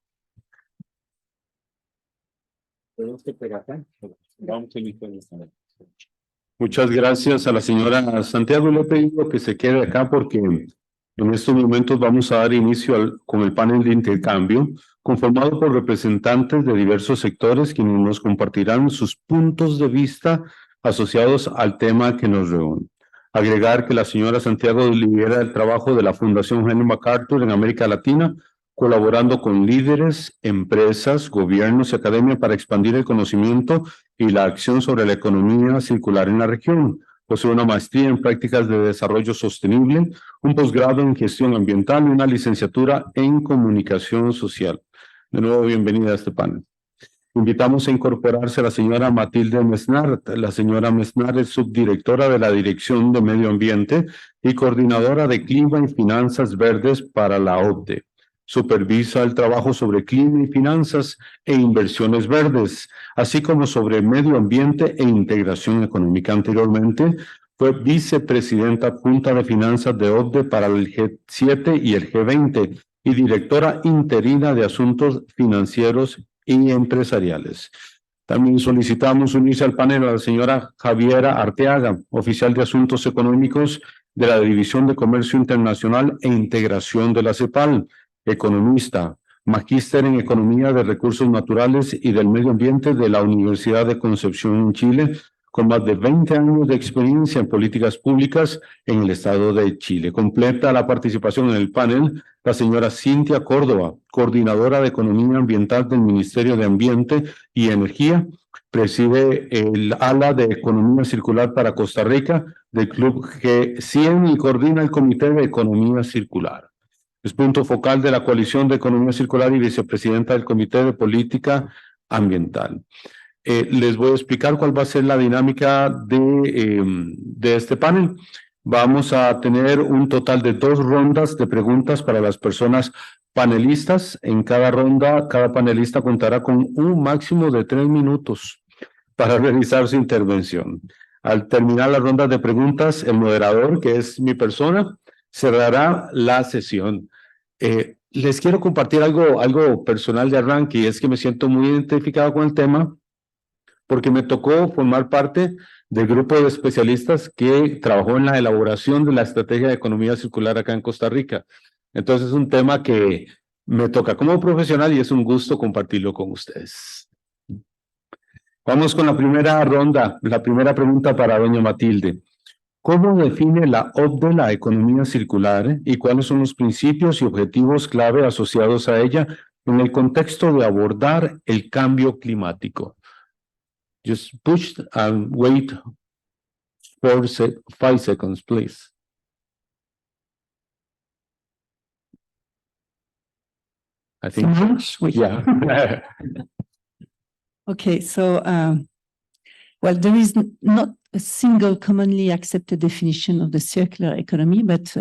Muchas gracias a la señora Santiago. Le he pedido que se quede acá porque en estos momentos vamos a dar inicio con el panel de intercambio, conformado por representantes de diversos sectores quienes nos compartirán sus puntos de vista asociados al tema que nos reúne. Agregar que la señora Santiago lidera el trabajo de la Fundación Ellen MacArthur en América Latina, colaborando con líderes, empresas, gobiernos y academia para expandir el conocimiento y la acción sobre la economía circular en la región. Posee una maestría en prácticas de desarrollo sostenible, un posgrado en gestión ambiental y una licenciatura en comunicación social. De nuevo, bienvenida a este panel. Invitamos a incorporarse a la señora Matilde Mesnard. La señora Mesnard es subdirectora de la Dirección de Medio Ambiente y coordinadora de Clima y Finanzas Verdes para la OCDE. Supervisa el trabajo sobre clima y finanzas e inversiones verdes, así como sobre medio ambiente e integración económica. Anteriormente Fue vicepresidenta adjunta de finanzas de OCDE para el G7 y el G20 y directora interina de asuntos financieros y empresariales. También solicitamos unirse al panel a la señora Javiera Arteaga, oficial de Asuntos Económicos de la División de Comercio Internacional e Integración de la CEPAL, economista, magíster en Economía de Recursos Naturales y del Medio Ambiente de la Universidad de Concepción en Chile, con más de 20 años de experiencia en políticas públicas en el estado de Chile. Completa la participación en el panel la señora Cintia Córdoba, coordinadora de Economía Ambiental del Ministerio de Ambiente y Energía, preside el ala de Economía Circular para Costa Rica del Club G100 y coordina el Comité de Economía Circular. Es punto focal de la Coalición de Economía Circular y vicepresidenta del Comité de Política Ambiental. Les voy a explicar cuál va a ser la dinámica de este panel. Vamos a tener un total de 2 rondas de preguntas para las personas panelistas. En cada ronda, cada panelista contará con un máximo de 3 minutos para realizar su intervención. Al terminar las rondas de preguntas, el moderador, que es mi persona, cerrará la sesión. Les quiero compartir algo personal de arranque, y es que me siento muy identificado con el tema, porque me tocó formar parte del grupo de especialistas que trabajó en la elaboración de la estrategia de economía circular acá en Costa Rica. Entonces es un tema que me toca como profesional y es un gusto compartirlo con ustedes. Vamos con la primera ronda, la primera pregunta para doña Matilde. ¿Cómo define la OCDE la economía circular y cuáles son los principios y objetivos clave asociados a ella en el contexto de abordar el cambio climático? Just push and wait 5 seconds, please. I think so. Yeah. Okay, so, well, there is not a single commonly accepted definition of the circular economy, but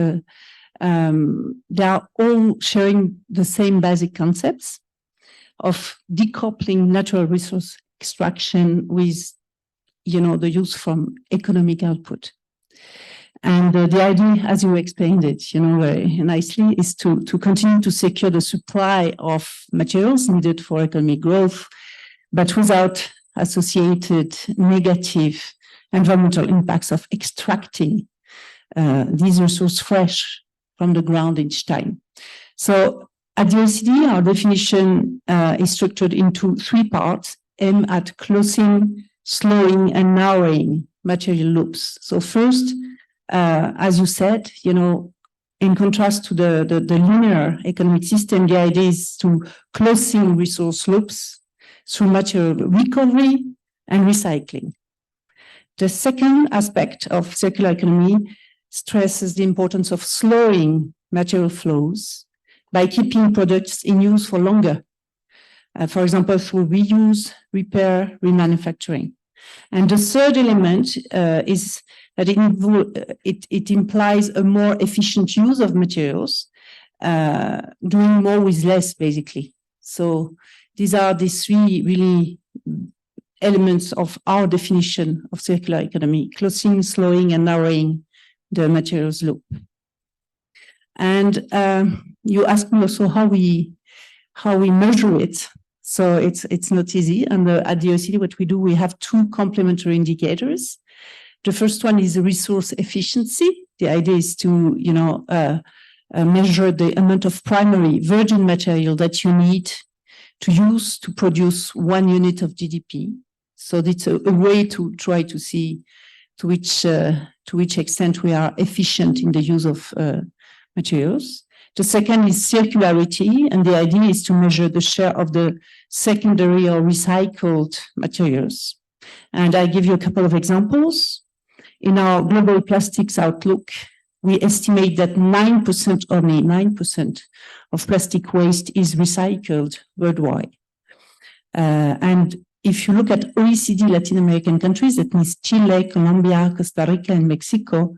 they are all sharing the same basic concepts of decoupling natural resource extraction with, the use from economic output. And the idea, as you explained it, very nicely, is to continue to secure the supply of materials needed for economic growth, but without associated negative environmental impacts of extracting these resources fresh from the ground each time. So at the OECD, our definition is structured into 3 parts, aimed at closing, slowing, and narrowing material loops. So first, as you said, in contrast to the linear economic system, the idea is to closing resource loops through material recovery and recycling. The second aspect of circular economy stresses the importance of slowing material flows by keeping products in use for longer. For example, through reuse, repair, remanufacturing. And the third element is that it implies a more efficient use of materials, doing more with less, basically. So these are the 3 really elements of our definition of circular economy: closing, slowing, and narrowing the materials loop. And you asked me also how we measure it. So it's not easy. And at the OECD, what we do, we have 2 complementary indicators. The first one is resource efficiency. The idea is to, measure the amount of primary virgin material that you need to use to produce 1 unit of GDP. So it's a way to try to see to which extent we are efficient in the use of materials. The second is circularity, and the idea is to measure the share of the secondary or recycled materials. And I give you a couple of examples. In our Global Plastics Outlook, we estimate that 9%, only 9% of plastic waste is recycled worldwide. And if you look at OECD Latin American countries, that means Chile, Colombia, Costa Rica, and Mexico,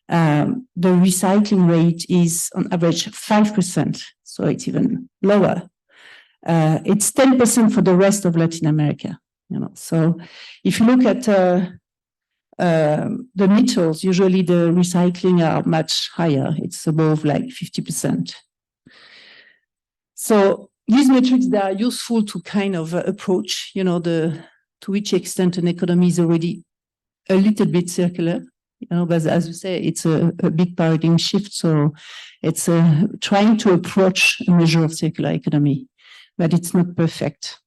the recycling rate is on average 5%, so it's even lower. It's 10% for the rest of Latin America. So if you look at the metals, usually the recycling are much higher. It's above like 50%. So these metrics, they are useful to kind of approach, you know, to which extent an economy is already a little bit circular. You know, but as you say, it's a big paradigm shift. So it's trying to approach a measure of circular economy, but it's not perfect.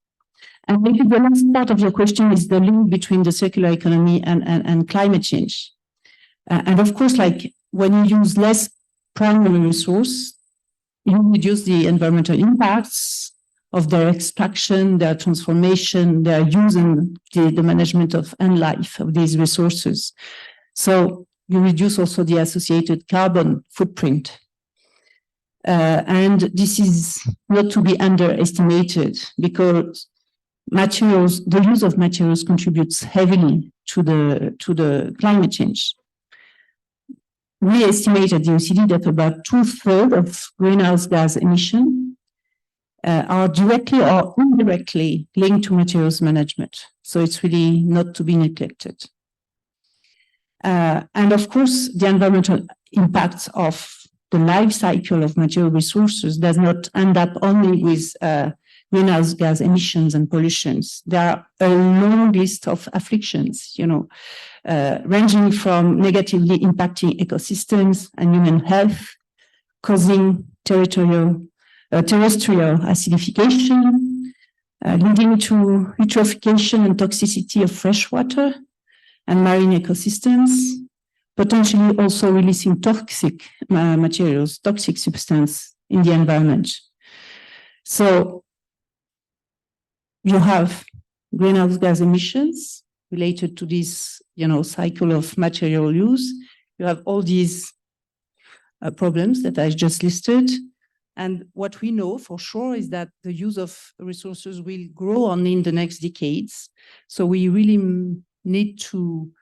And maybe the last part of your question is the link between the circular economy and climate change. And of course, like when you use less primary resource, you reduce the environmental impacts of their extraction, their transformation, their use, and the management of end life of these resources. So you reduce also the associated carbon footprint. And this is not to be underestimated because materials, the use of materials contributes heavily to the climate change. We estimate at the OECD that about 2/3 of greenhouse gas emissions are directly or indirectly linked to materials management. So it's really not to be neglected. And of course, the environmental impacts of the life cycle of material resources does not end up only with greenhouse gas emissions and pollutions. There are a long list of afflictions, you know, ranging from negatively impacting ecosystems and human health, causing terrestrial acidification, leading to eutrophication and toxicity of freshwater and marine ecosystems, potentially also releasing toxic materials, toxic substance in the environment. So you have greenhouse gas emissions related to this, you know, cycle of material use. You have all these problems that I just listed. And what we know for sure is that the use of resources will grow on in the next decades. So we really need to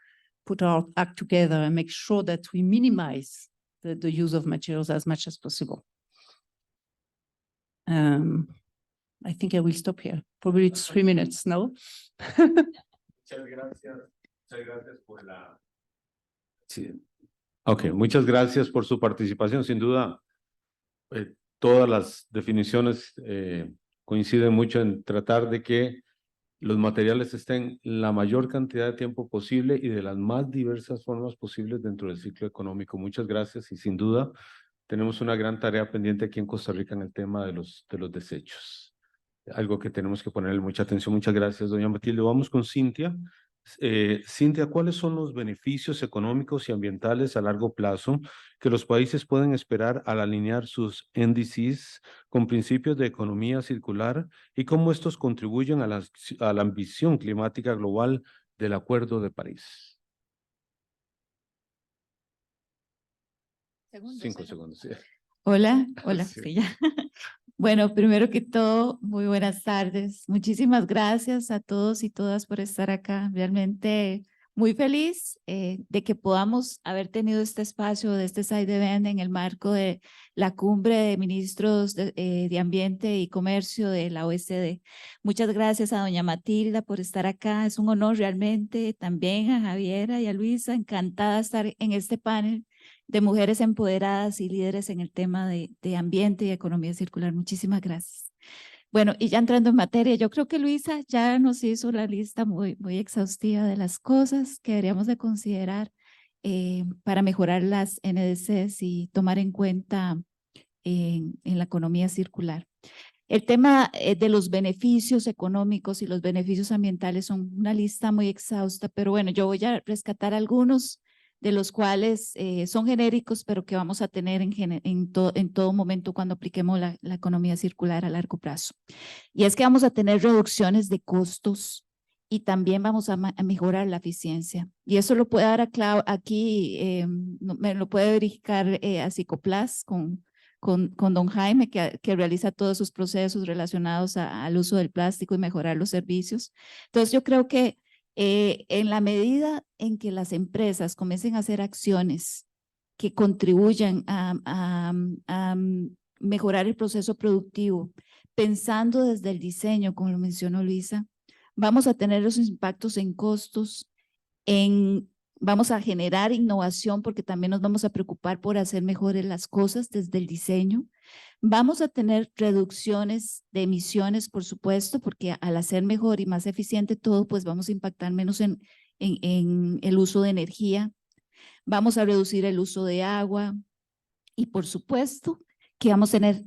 put our act together and make sure that we minimize the use of materials as much as possible. I think I will stop here. Probably it's 3 minutes, no? Muchas gracias por la... Sí. Ok, muchas gracias por su participación. Sin duda, todas las definiciones coinciden mucho en tratar de que los materiales estén la mayor cantidad de tiempo posible y de las más diversas formas posibles dentro del ciclo económico. Muchas gracias y sin duda tenemos una gran tarea pendiente aquí en Costa Rica en el tema de los desechos. Algo que tenemos que ponerle mucha atención. Muchas gracias, doña Matilde. Vamos con Cintia. Cintia, ¿cuáles son los beneficios económicos y ambientales a largo plazo que los países pueden esperar al alinear sus NDCs con principios de economía circular y cómo estos contribuyen a la ambición climática global del Acuerdo de París? 5 segundos. Sí. Hola, Sí. sí, ya. Bueno, primero que todo, muy buenas tardes. Muchísimas gracias a todos y todas por estar acá. Realmente muy feliz de que podamos haber tenido este espacio de este side event en el marco de la cumbre de ministros de Ambiente y Comercio de la OECD. Muchas gracias a doña Matilda por estar acá. Es un honor realmente. También a Javiera y a Luisa, encantada de estar en este panel de mujeres empoderadas y líderes en el tema de ambiente y economía circular. Muchísimas gracias. Bueno, y ya entrando en materia, yo creo que Luisa ya nos hizo la lista muy exhaustiva de las cosas que deberíamos de considerar para mejorar las NDCs y tomar en cuenta en la economía circular. El tema de los beneficios económicos y los beneficios ambientales son una lista muy exhausta, pero bueno, yo voy a rescatar algunos de los cuales son genéricos, pero que vamos a tener en todo momento cuando apliquemos la economía circular a largo plazo. Y es que vamos a tener reducciones de costos y también vamos a mejorar la eficiencia. Y eso lo puede dar aquí, me lo puede verificar a Psicoplas con don Jaime, que realiza todos sus procesos relacionados al uso del plástico y mejorar los servicios. Entonces yo creo que en la medida en que las empresas comiencen a hacer acciones que contribuyan a mejorar el proceso productivo, pensando desde el diseño, como lo mencionó Luisa, vamos a tener los impactos en costos, en vamos a generar innovación porque también nos vamos a preocupar por hacer mejores las cosas desde el diseño. Vamos a tener reducciones de emisiones, por supuesto, porque al hacer mejor y más eficiente todo, pues vamos a impactar menos en el uso de energía. Vamos a reducir el uso de agua y, por supuesto, que vamos a tener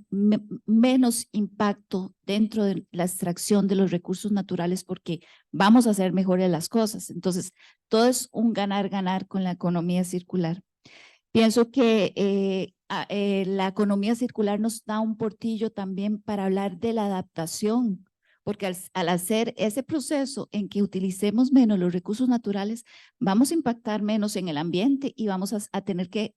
menos impacto dentro de la extracción de los recursos naturales porque vamos a hacer mejores las cosas. Entonces, todo es un ganar-ganar con la economía circular. Pienso que la economía circular nos da un portillo también para hablar de la adaptación, porque al hacer ese proceso en que utilicemos menos los recursos naturales, vamos a impactar menos en el ambiente y vamos a tener que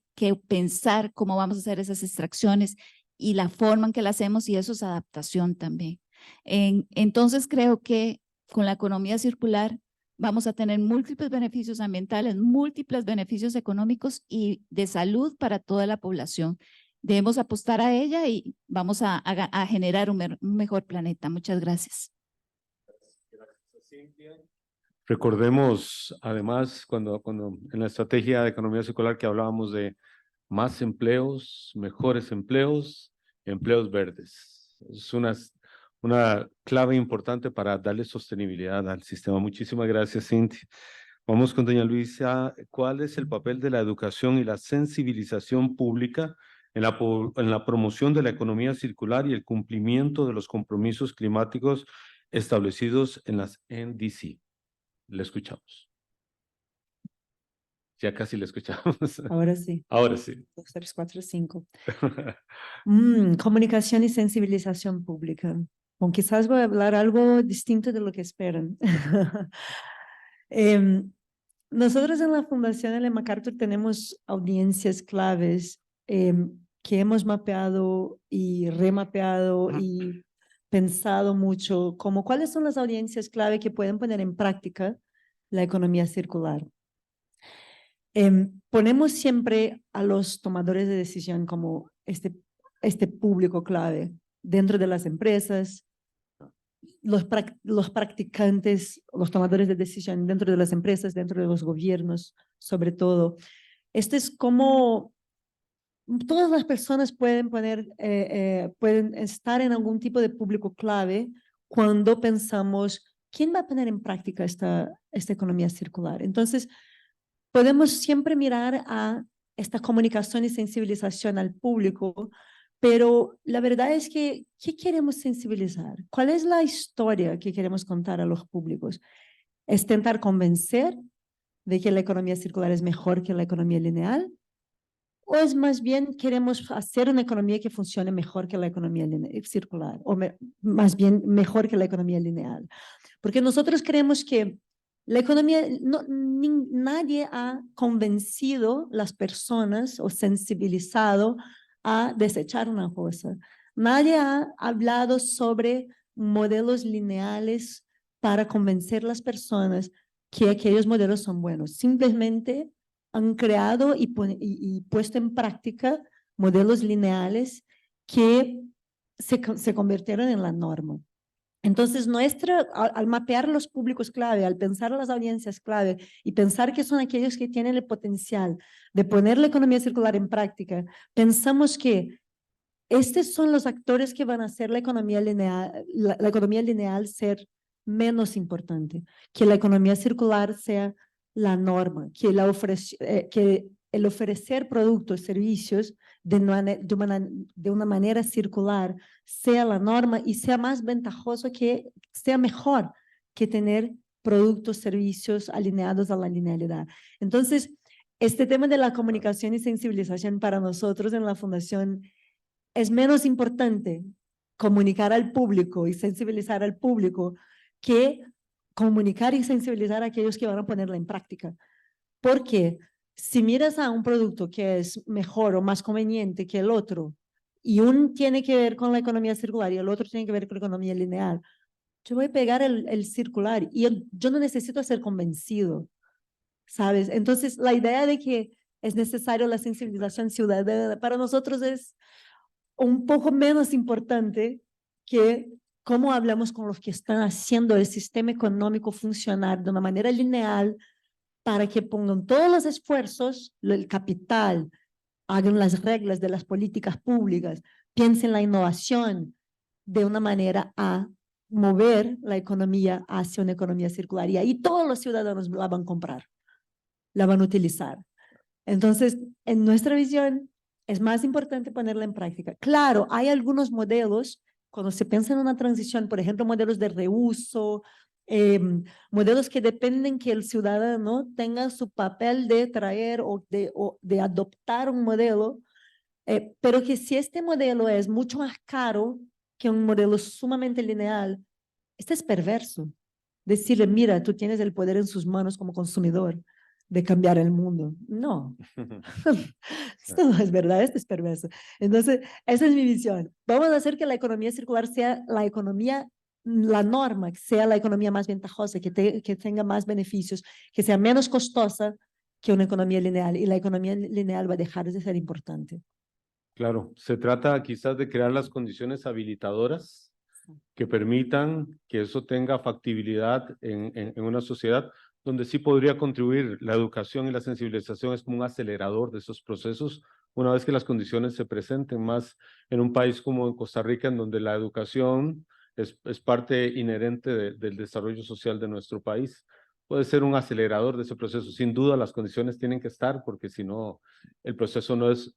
pensar cómo vamos a hacer esas extracciones y la forma en que la hacemos, y eso es adaptación también. Entonces creo que con la economía circular vamos a tener múltiples beneficios ambientales, múltiples beneficios económicos y de salud para toda la población. Debemos apostar a ella y vamos a generar un mejor planeta. Muchas gracias. Recordemos, además, cuando en la estrategia de economía circular que hablábamos de más empleos, mejores empleos, empleos verdes. Es una clave importante para darle sostenibilidad al sistema. Muchísimas gracias, Cintia. Vamos con doña Luisa. ¿Cuál es el papel de la educación y la sensibilización pública en la promoción de la economía circular y el cumplimiento de los compromisos climáticos establecidos en las NDC? Le escuchamos. Ya casi le escuchamos. Ahora sí. Ahora sí. 2, 3, 4, 5. Comunicación y sensibilización pública. Bueno, quizás voy a hablar algo distinto de lo que esperan. Nosotros en la Fundación Ellen MacArthur tenemos audiencias claves que hemos mapeado y remapeado y pensado mucho, como cuáles son las audiencias clave que pueden poner en práctica la economía circular. Ponemos siempre a los tomadores de decisión como este público clave dentro de las empresas, los practicantes, los tomadores de decisión dentro de las empresas, dentro de los gobiernos, sobre todo. Esto es como todas las personas pueden estar en algún tipo de público clave cuando pensamos quién va a poner en práctica esta economía circular. Entonces, podemos siempre mirar a esta comunicación y sensibilización al público, pero la verdad es que, ¿qué queremos sensibilizar? ¿Cuál es la historia que queremos contar a los públicos? ¿Es intentar convencer de que la economía circular es mejor que la economía lineal? ¿O es más bien queremos hacer una economía que funcione mejor que la economía circular? O más bien mejor que la economía lineal. Porque nosotros creemos que la economía, nadie ha convencido las personas o sensibilizado a desechar una cosa. Nadie ha hablado sobre modelos lineales para convencer a las personas que aquellos modelos son buenos. Simplemente han creado y puesto en práctica modelos lineales que se convirtieron en la norma. Entonces, al mapear los públicos clave, al pensar las audiencias clave y pensar que son aquellos que tienen el potencial de poner la economía circular en práctica, pensamos que estos son los actores que van a hacer la economía lineal ser menos importante, que la economía circular sea la norma, que el ofrecer productos, servicios de una manera circular sea la norma y sea más ventajoso, que sea mejor que tener productos, servicios alineados a la linealidad. Entonces, este tema de la comunicación y sensibilización para nosotros en la Fundación es menos importante comunicar al público y sensibilizar al público que comunicar y sensibilizar a aquellos que van a ponerla en práctica. Porque si miras a un producto que es mejor o más conveniente que el otro, y uno tiene que ver con la economía circular y el otro tiene que ver con la economía lineal, yo voy a pegar el circular y yo no necesito ser convencido, ¿sabes? Entonces, la idea de que es necesario la sensibilización ciudadana para nosotros es un poco menos importante que cómo hablamos con los que están haciendo el sistema económico funcionar de una manera lineal para que pongan todos los esfuerzos, el capital, hagan las reglas de las políticas públicas, piensen la innovación de una manera a mover la economía hacia una economía circular. Y ahí todos los ciudadanos la van a comprar, la van a utilizar. Entonces, en nuestra visión, es más importante ponerla en práctica. Claro, hay algunos modelos, cuando se piensa en una transición, por ejemplo, modelos de reuso, modelos que dependen que el ciudadano tenga su papel de traer o de adoptar un modelo, pero que si este modelo es mucho más caro que un modelo sumamente lineal, este es perverso. Decirle, mira, tú tienes el poder en sus manos como consumidor de cambiar el mundo. No, esto no es verdad, esto es perverso. Entonces, esa es mi visión. Vamos a hacer que la economía circular sea la economía, la norma, que sea la economía más ventajosa, que tenga más beneficios, que sea menos costosa que una economía lineal. Y la economía lineal va a dejar de ser importante. Claro, se trata quizás de crear las condiciones habilitadoras que permitan que eso tenga factibilidad en una sociedad donde sí podría contribuir la educación y la sensibilización. Es como un acelerador de esos procesos una vez que las condiciones se presenten, más en un país como Costa Rica, en donde la educación es parte inherente del desarrollo social de nuestro país. Puede ser un acelerador de ese proceso. Sin duda las condiciones tienen que estar, porque si no, el proceso no es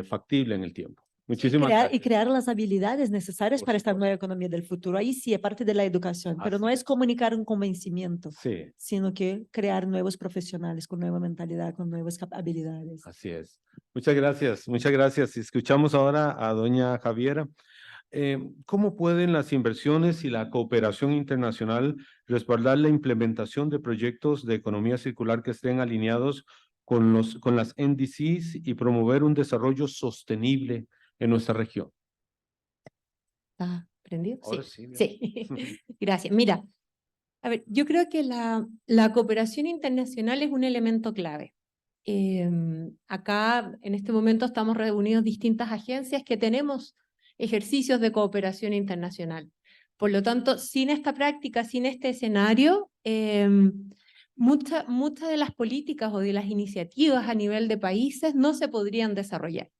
factible en el tiempo. Muchísimas Y gracias. crear las habilidades necesarias Por para esta supuesto. nueva economía del futuro. Ahí sí, es parte de la educación, pero no Así es comunicar un convencimiento, Sí, sino que crear nuevos profesionales con nueva mentalidad, con nuevas habilidades. así es. Muchas gracias, muchas gracias. Escuchamos ahora a doña Javiera. ¿Cómo pueden las inversiones y la cooperación internacional respaldar la implementación de proyectos de economía circular que estén alineados con las NDCs y promover un desarrollo sostenible en nuestra región? ¿Está prendido? Ahora Sí, sí, sí. Gracias. Mira, a ver, yo creo que la cooperación internacional es un elemento clave. Acá, en este momento, estamos reunidos distintas agencias que tenemos ejercicios de cooperación internacional. Por lo tanto, sin esta práctica, sin este escenario, muchas de las políticas o de las iniciativas a nivel de países no se podrían desarrollar.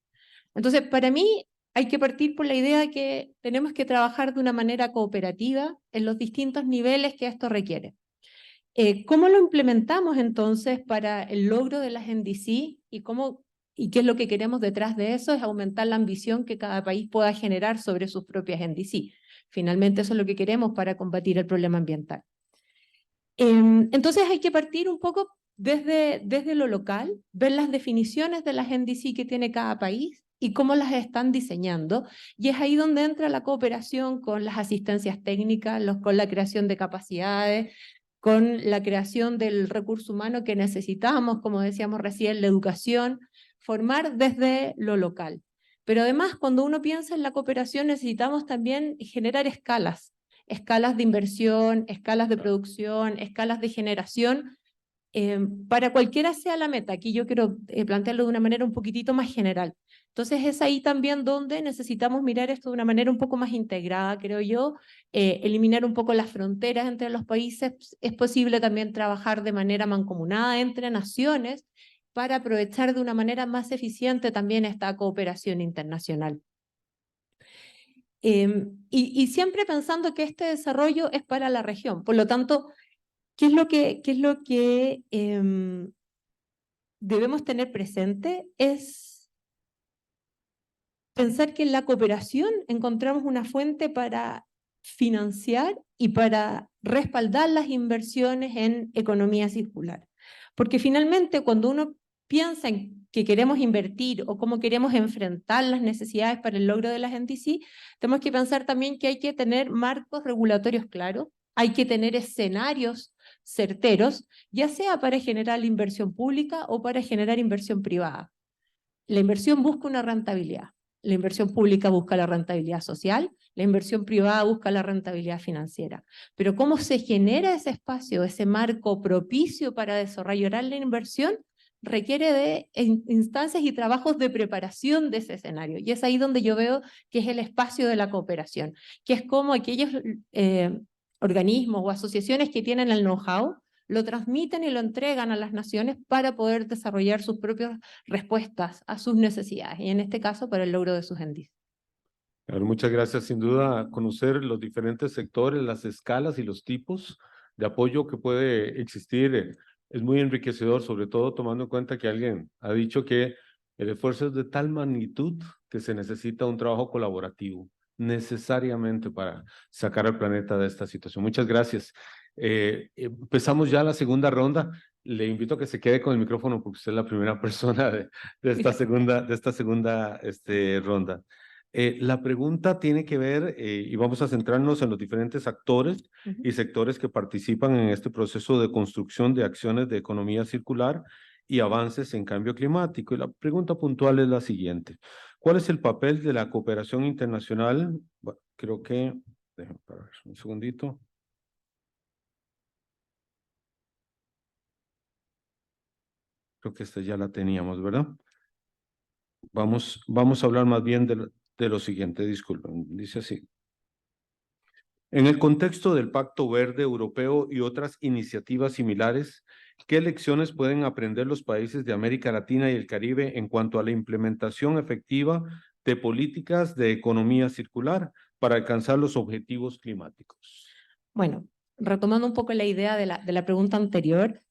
Entonces, para mí, hay que partir por la idea de que tenemos que trabajar de una manera cooperativa en los distintos niveles que esto requiere. ¿Cómo lo implementamos entonces para el logro de las NDC y qué es lo que queremos detrás de eso? Es aumentar la ambición que cada país pueda generar sobre sus propias NDC. Finalmente eso es lo que queremos para combatir el problema ambiental. Entonces hay que partir un poco desde lo local, ver las definiciones de las NDC que tiene cada país y cómo las están diseñando. Y es ahí donde entra la cooperación con las asistencias técnicas, con la creación de capacidades, con la creación del recurso humano que necesitamos, como decíamos recién, la educación, formar desde lo local. Pero además, cuando uno piensa en la cooperación, necesitamos también generar escalas de inversión, escalas de producción, escalas de generación, para cualquiera sea la meta. Aquí yo quiero plantearlo de una manera un poquitito más general. Entonces es ahí también donde necesitamos mirar esto de una manera un poco más integrada, creo yo, eliminar un poco las fronteras entre los países. Es posible también trabajar de manera mancomunada entre naciones para aprovechar de una manera más eficiente también esta cooperación internacional. Y siempre pensando que este desarrollo es para la región. Por lo tanto, ¿qué es lo que debemos tener presente? Es pensar que en la cooperación encontramos una fuente para financiar y para respaldar las inversiones en economía circular. Porque finalmente cuando uno piensa en que queremos invertir o cómo queremos enfrentar las necesidades para el logro de las NDC, tenemos que pensar también que hay que tener marcos regulatorios claros, hay que tener escenarios certeros, ya sea para generar la inversión pública o para generar inversión privada. La inversión busca una rentabilidad. La inversión pública busca la rentabilidad social, la inversión privada busca la rentabilidad financiera. Pero ¿cómo se genera ese espacio, ese marco propicio para desarrollar la inversión? Requiere de instancias y trabajos de preparación de ese escenario. Y es ahí donde yo veo que es el espacio de la cooperación, que es como aquellos organismos o asociaciones que tienen el know-how, lo transmiten y lo entregan a las naciones para poder desarrollar sus propias respuestas a sus necesidades, y en este caso para el logro de sus índices. Muchas gracias. Sin duda, conocer los diferentes sectores, las escalas y los tipos de apoyo que puede existir es muy enriquecedor, sobre todo tomando en cuenta que alguien ha dicho que el esfuerzo es de tal magnitud que se necesita un trabajo colaborativo necesariamente para sacar al planeta de esta situación. Muchas gracias. Empezamos ya la segunda ronda. Le invito a que se quede con el micrófono porque usted es la primera persona de esta segunda ronda. La pregunta tiene que ver, y vamos a centrarnos en los diferentes actores y sectores que participan en este proceso de construcción de acciones de economía circular y avances en cambio climático. Y la pregunta puntual es la siguiente: ¿cuál es el papel de la cooperación internacional? Bueno, creo que, déjenme ver un segundito. Creo que esta ya la teníamos, ¿verdad? Vamos a hablar más bien de lo siguiente, disculpen, dice así. En el contexto del Pacto Verde Europeo y otras iniciativas similares, ¿qué lecciones pueden aprender los países de América Latina y el Caribe en cuanto a la implementación efectiva de políticas de economía circular para alcanzar los objetivos climáticos? Bueno, retomando un poco la idea de la pregunta anterior,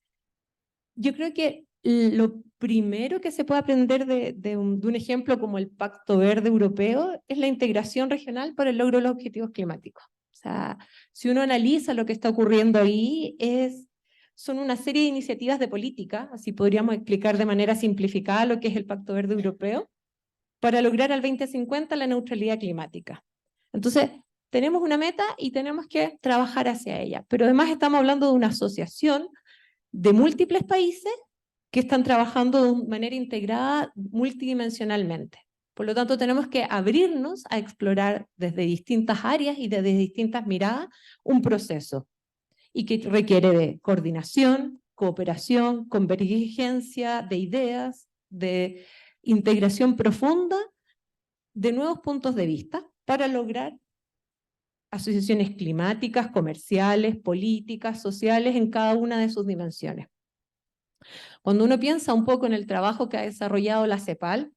yo creo que lo primero que se puede aprender de un ejemplo como el Pacto Verde Europeo es la integración regional para el logro de los objetivos climáticos. O sea, si uno analiza lo que está ocurriendo ahí, son una serie de iniciativas de política, así podríamos explicar de manera simplificada lo que es el Pacto Verde Europeo, para lograr al 2050 la neutralidad climática. Entonces, tenemos una meta y tenemos que trabajar hacia ella, pero además estamos hablando de una asociación de múltiples países que están trabajando de manera integrada multidimensionalmente. Por lo tanto, tenemos que abrirnos a explorar desde distintas áreas y desde distintas miradas un proceso, y que requiere de coordinación, cooperación, convergencia de ideas, de integración profunda de nuevos puntos de vista para lograr asociaciones climáticas, comerciales, políticas, sociales en cada una de sus dimensiones. Cuando uno piensa un poco en el trabajo que ha desarrollado la CEPAL,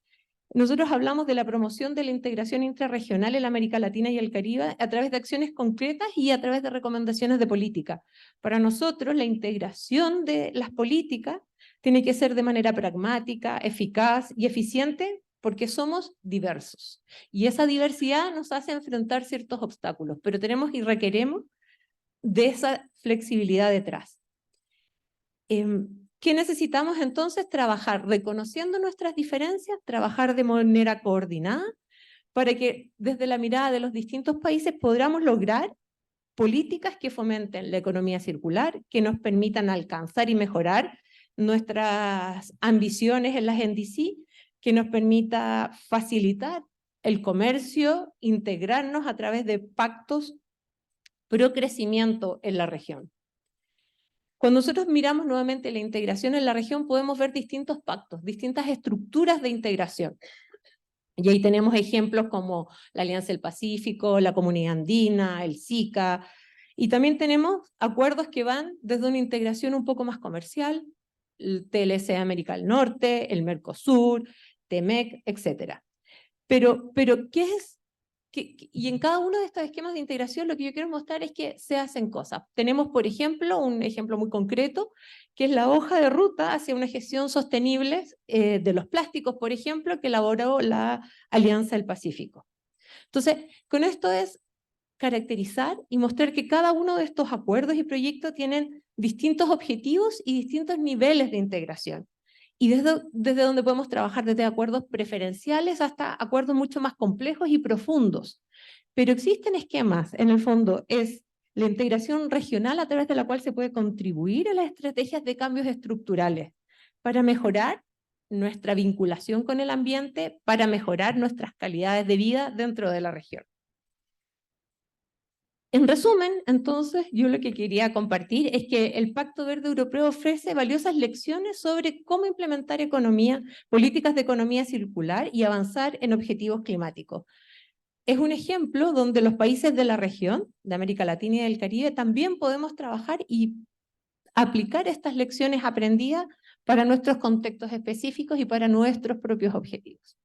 nosotros hablamos de la promoción de la integración intrarregional en América Latina y el Caribe a través de acciones concretas y a través de recomendaciones de política. Para nosotros, la integración de las políticas tiene que ser de manera pragmática, eficaz y eficiente, porque somos diversos. Y esa diversidad nos hace enfrentar ciertos obstáculos, pero tenemos y requeremos de esa flexibilidad detrás. ¿Qué necesitamos entonces? Trabajar reconociendo nuestras diferencias, trabajar de manera coordinada, para que desde la mirada de los distintos países podamos lograr políticas que fomenten la economía circular, que nos permitan alcanzar y mejorar nuestras ambiciones en las NDC, que nos permita facilitar el comercio, integrarnos a través de pactos pro crecimiento en la región. Cuando nosotros miramos nuevamente la integración en la región, podemos ver distintos pactos, distintas estructuras de integración. Y ahí tenemos ejemplos como la Alianza del Pacífico, la Comunidad Andina, el SICA, y también tenemos acuerdos que van desde una integración un poco más comercial, el TLC de América del Norte, el Mercosur, TEMEC, etc. Pero ¿qué es? Y en cada uno de estos esquemas de integración lo que yo quiero mostrar es que se hacen cosas. Tenemos, por ejemplo, un ejemplo muy concreto, que es la hoja de ruta hacia una gestión sostenible de los plásticos, por ejemplo, que elaboró la Alianza del Pacífico. Entonces, con esto es caracterizar y mostrar que cada uno de estos acuerdos y proyectos tienen distintos objetivos y distintos niveles de integración. Y desde donde podemos trabajar desde acuerdos preferenciales hasta acuerdos mucho más complejos y profundos. Pero existen esquemas, en el fondo es la integración regional a través de la cual se puede contribuir a las estrategias de cambios estructurales para mejorar nuestra vinculación con el ambiente, para mejorar nuestras calidades de vida dentro de la región. En resumen, entonces, yo lo que quería compartir es que el Pacto Verde Europeo ofrece valiosas lecciones sobre cómo implementar políticas de economía circular y avanzar en objetivos climáticos. Es un ejemplo donde los países de la región, de América Latina y del Caribe, también podemos trabajar y aplicar estas lecciones aprendidas para nuestros contextos específicos y para nuestros propios objetivos.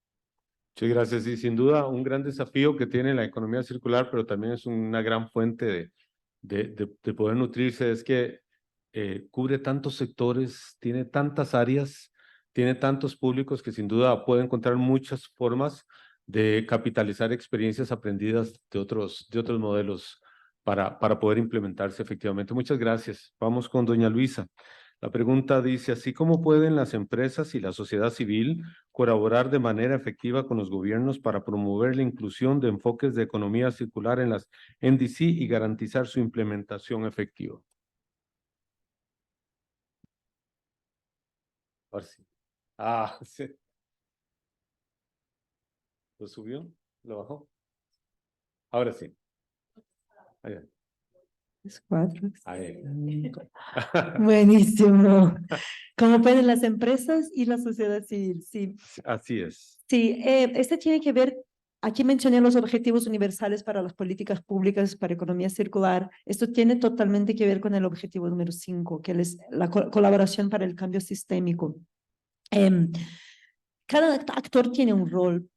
Muchas gracias. Y sin duda un gran desafío que tiene la economía circular, pero también es una gran fuente de poder nutrirse, es que cubre tantos sectores, tiene tantas áreas, tiene tantos públicos que sin duda puede encontrar muchas formas de capitalizar experiencias aprendidas de otros modelos para poder implementarse efectivamente. Muchas gracias. Vamos con doña Luisa. La pregunta dice así: ¿cómo pueden las empresas y la sociedad civil colaborar de manera efectiva con los gobiernos para promover la inclusión de enfoques de economía circular en las NDC y garantizar su implementación efectiva? Ahora sí. Ah, sí. ¿Lo subió? ¿Lo bajó? Ahora sí. Ahí. Es 4. Ahí. Buenísimo. ¿Cómo pueden las empresas y la sociedad civil? Sí. Así es. Sí, este tiene que ver, aquí mencioné los objetivos universales para las políticas públicas para economía circular. Esto tiene totalmente que ver con el objetivo número 5, que es la colaboración para el cambio sistémico. Cada actor tiene un rol.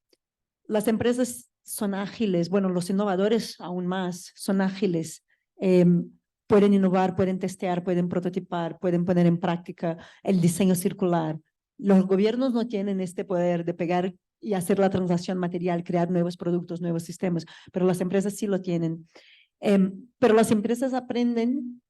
Las empresas son ágiles, bueno, los innovadores aún más son ágiles. Pueden innovar, pueden testear, pueden prototipar, pueden poner en práctica el diseño circular. Los gobiernos no tienen este poder de pegar y hacer la transacción material, crear nuevos productos, nuevos sistemas, pero las empresas sí lo tienen. Pero las empresas aprenden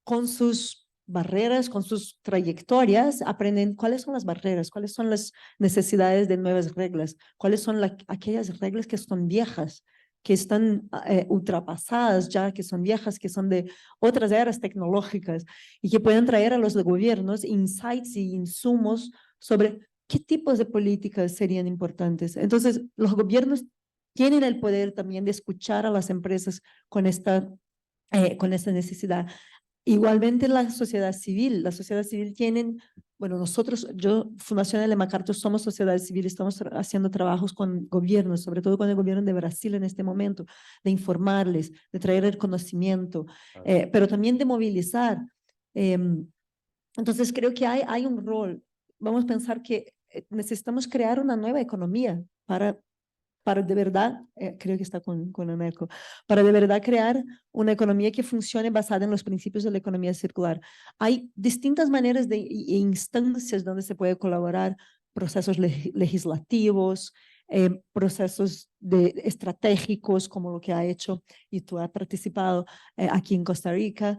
con sus barreras, con sus trayectorias, aprenden cuáles son las barreras, cuáles son las necesidades de nuevas reglas, cuáles son aquellas reglas que son viejas, que están ultrapasadas ya, que son viejas, que son de otras eras tecnológicas y que pueden traer a los gobiernos insights y insumos sobre qué tipos de políticas serían importantes. Entonces, los gobiernos tienen el poder también de escuchar a las empresas con esta necesidad. Igualmente la sociedad civil tienen, bueno, nosotros, Fundación Ellen MacArthur, somos sociedad civil, estamos haciendo trabajos con gobiernos, sobre todo con el gobierno de Brasil en este momento, de informarles, de traer el conocimiento, pero también de movilizar. Entonces creo que hay un rol. Vamos a pensar que necesitamos crear una nueva economía para de verdad, creo que está con Aneco, para de verdad crear una economía que funcione basada en los principios de la economía circular. Hay distintas maneras e instancias donde se puede colaborar, procesos legislativos, procesos estratégicos, como lo que ha hecho y tú has participado aquí en Costa Rica,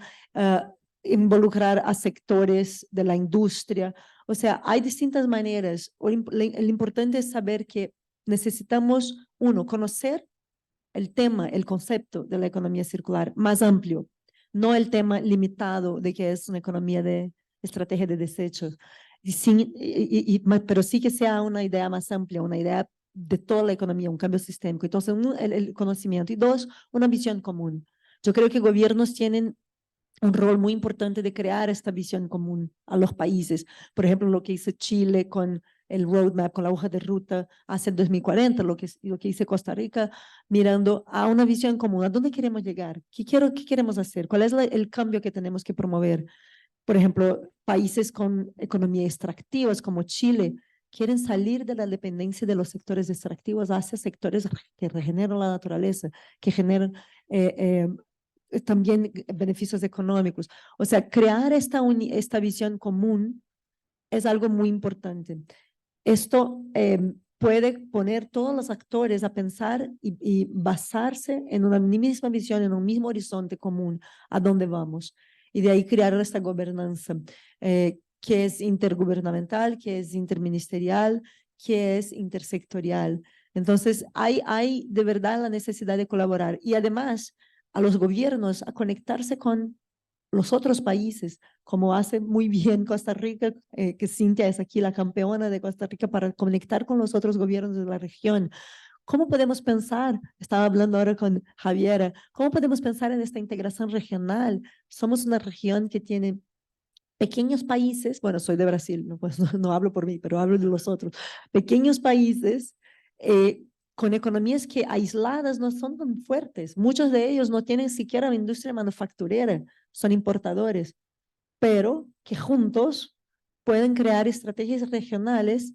involucrar a sectores de la industria. O sea, hay distintas maneras. El importante es saber que necesitamos, uno, conocer el tema, el concepto de la economía circular más amplio, no el tema limitado de que es una economía de estrategia de desechos, pero sí que sea una idea más amplia, una idea de toda la economía, un cambio sistémico. Entonces, el conocimiento. Y dos, una visión común. Yo creo que gobiernos tienen un rol muy importante de crear esta visión común a los países. Por ejemplo, lo que hizo Chile con el roadmap, con la hoja de ruta hacia el 2040, lo que hizo Costa Rica, mirando a una visión común. ¿A dónde queremos llegar? ¿Qué queremos hacer? ¿Cuál es el cambio que tenemos que promover? Por ejemplo, países con economía extractivas como Chile quieren salir de la dependencia de los sectores extractivos hacia sectores que regeneran la naturaleza, que generan también beneficios económicos. O sea, crear esta visión común es algo muy importante. Esto puede poner todos los actores a pensar y basarse en una misma visión, en un mismo horizonte común, a dónde vamos. Y de ahí crear esta gobernanza que es intergubernamental, que es interministerial, que es intersectorial. Entonces, hay de verdad la necesidad de colaborar. Y además, a los gobiernos a conectarse con los otros países, como hace muy bien Costa Rica, que Cintia es aquí la campeona de Costa Rica para conectar con los otros gobiernos de la región. ¿Cómo podemos pensar? Estaba hablando ahora con Javiera. ¿Cómo podemos pensar en esta integración regional? Somos una región que tiene pequeños países, bueno, soy de Brasil, no hablo por mí, pero hablo de los otros, pequeños países con economías que aisladas no son tan fuertes. Muchos de ellos no tienen siquiera una industria manufacturera, son importadores. pero que juntos pueden crear estrategias regionales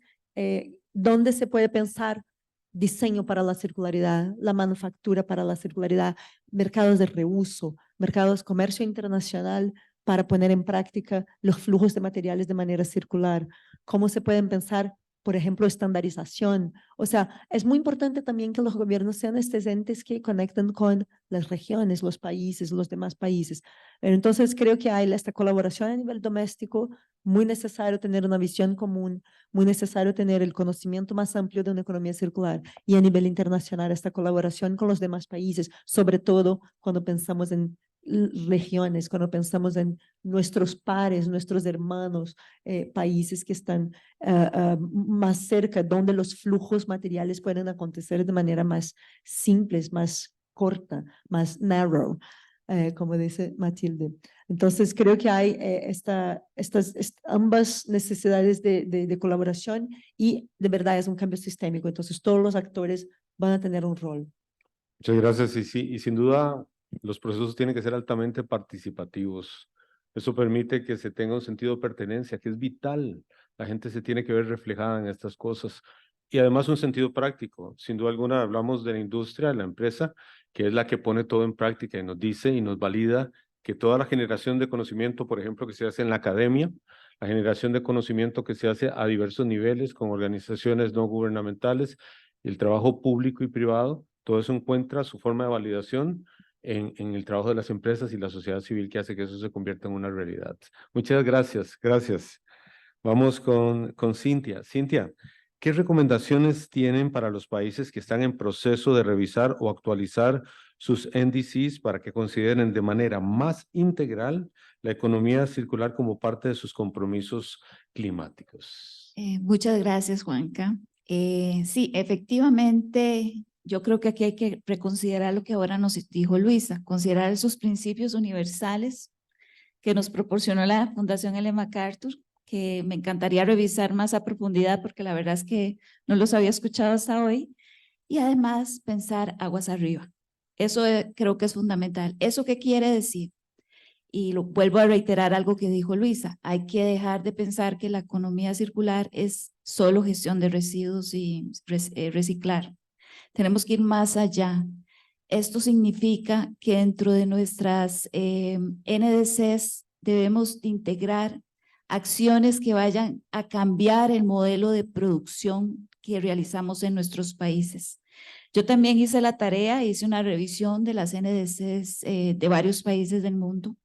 donde se puede pensar diseño para la circularidad, la manufactura para la circularidad, mercados de reuso, mercados comercio internacional para poner en práctica los flujos de materiales de manera circular, cómo se pueden pensar, por ejemplo, estandarización. O sea, es muy importante también que los gobiernos sean estos entes que conectan con las regiones, los países, los demás países. Entonces, creo que hay esta colaboración a nivel doméstico, muy necesario tener una visión común, muy necesario tener el conocimiento más amplio de una economía circular y a nivel internacional esta colaboración con los demás países, sobre todo cuando pensamos en regiones, cuando pensamos en nuestros pares, nuestros hermanos, países que están más cerca, donde los flujos materiales pueden acontecer de manera más simples, más corta, más narrow, como dice Matilde. Entonces, creo que hay ambas necesidades de colaboración y de verdad es un cambio sistémico. Entonces, todos los actores van a tener un rol. Muchas gracias. Y, sí, y sin duda, los procesos tienen que ser altamente participativos. Eso permite que se tenga un sentido de pertenencia, que es vital. La gente se tiene que ver reflejada en estas cosas. Y además un sentido práctico. Sin duda alguna, hablamos de la industria, de la empresa, que es la que pone todo en práctica y nos dice y nos valida que toda la generación de conocimiento, por ejemplo, que se hace en la academia, la generación de conocimiento que se hace a diversos niveles con organizaciones no gubernamentales, el trabajo público y privado, todo eso encuentra su forma de validación en el trabajo de las empresas y la sociedad civil que hace que eso se convierta en una realidad. Muchas gracias, gracias. Vamos con Cintia. Cintia, ¿qué recomendaciones tienen para los países que están en proceso de revisar o actualizar sus NDCs para que consideren de manera más integral la economía circular como parte de sus compromisos climáticos? Muchas gracias, Juanca. Sí, efectivamente, yo creo que aquí hay que reconsiderar lo que ahora nos dijo Luisa, considerar esos principios universales que nos proporcionó la Fundación Ellen MacArthur, que me encantaría revisar más a profundidad porque la verdad es que no los había escuchado hasta hoy, y además pensar aguas arriba. Eso creo que es fundamental. ¿Eso qué quiere decir? Y lo vuelvo a reiterar algo que dijo Luisa, hay que dejar de pensar que la economía circular es solo gestión de residuos y reciclar. Tenemos que ir más allá. Esto significa que dentro de nuestras NDCs debemos de integrar acciones que vayan a cambiar el modelo de producción que realizamos en nuestros países. Yo también hice la tarea, hice una revisión de las NDCs de varios países del mundo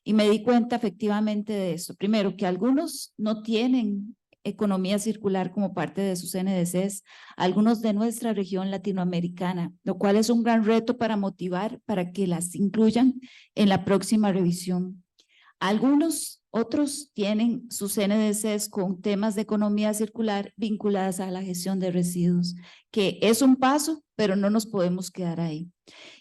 y me di cuenta efectivamente de esto. Primero, que algunos no tienen economía circular como parte de sus NDCs, algunos de nuestra región latinoamericana, lo cual es un gran reto para motivar para que las incluyan en la próxima revisión. Algunos otros tienen sus NDCs con temas de economía circular vinculadas a la gestión de residuos, que es un paso, pero no nos podemos quedar ahí.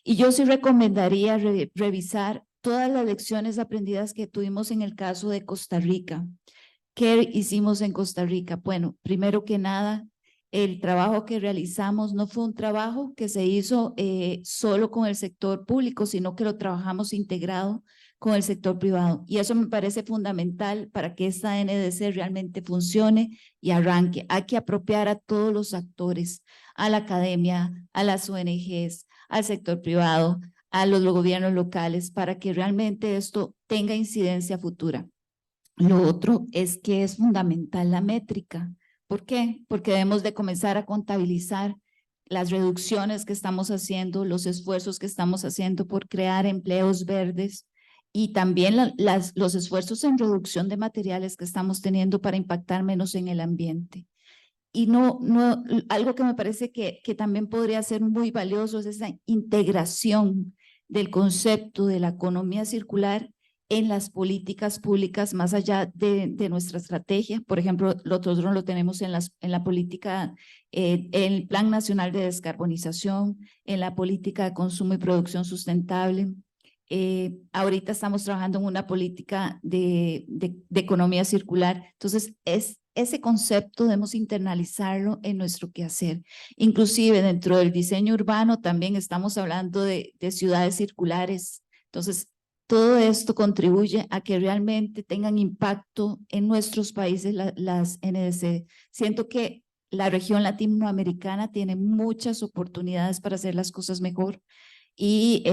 Y yo sí recomendaría revisar todas las lecciones aprendidas que tuvimos en el caso de Costa Rica. ¿Qué hicimos en Costa Rica? Bueno, primero que nada, el trabajo que realizamos no fue un trabajo que se hizo solo con el sector público, sino que lo trabajamos integrado con el sector privado. Y eso me parece fundamental para que esta NDC realmente funcione y arranque. Hay que apropiar a todos los actores, a la academia, a las ONGs, al sector privado, a los gobiernos locales, para que realmente esto tenga incidencia futura. Lo otro es que es fundamental la métrica. ¿Por qué? Porque debemos de comenzar a contabilizar las reducciones que estamos haciendo, los esfuerzos que estamos haciendo por crear empleos verdes y también los esfuerzos en reducción de materiales que estamos teniendo para impactar menos en el ambiente. Y algo que me parece que también podría ser muy valioso es esa integración del concepto de la economía circular en las políticas públicas más allá de nuestra estrategia. Por ejemplo, nosotros lo tenemos en la política, en el Plan Nacional de Descarbonización, en la política de consumo y producción sustentable. Ahorita estamos trabajando en una política de economía circular. Entonces, ese concepto debemos internalizarlo en nuestro quehacer. Inclusive dentro del diseño urbano también estamos hablando de ciudades circulares. Entonces, todo esto contribuye a que realmente tengan impacto en nuestros países las NDC. Siento que la región latinoamericana tiene muchas oportunidades para hacer las cosas mejor y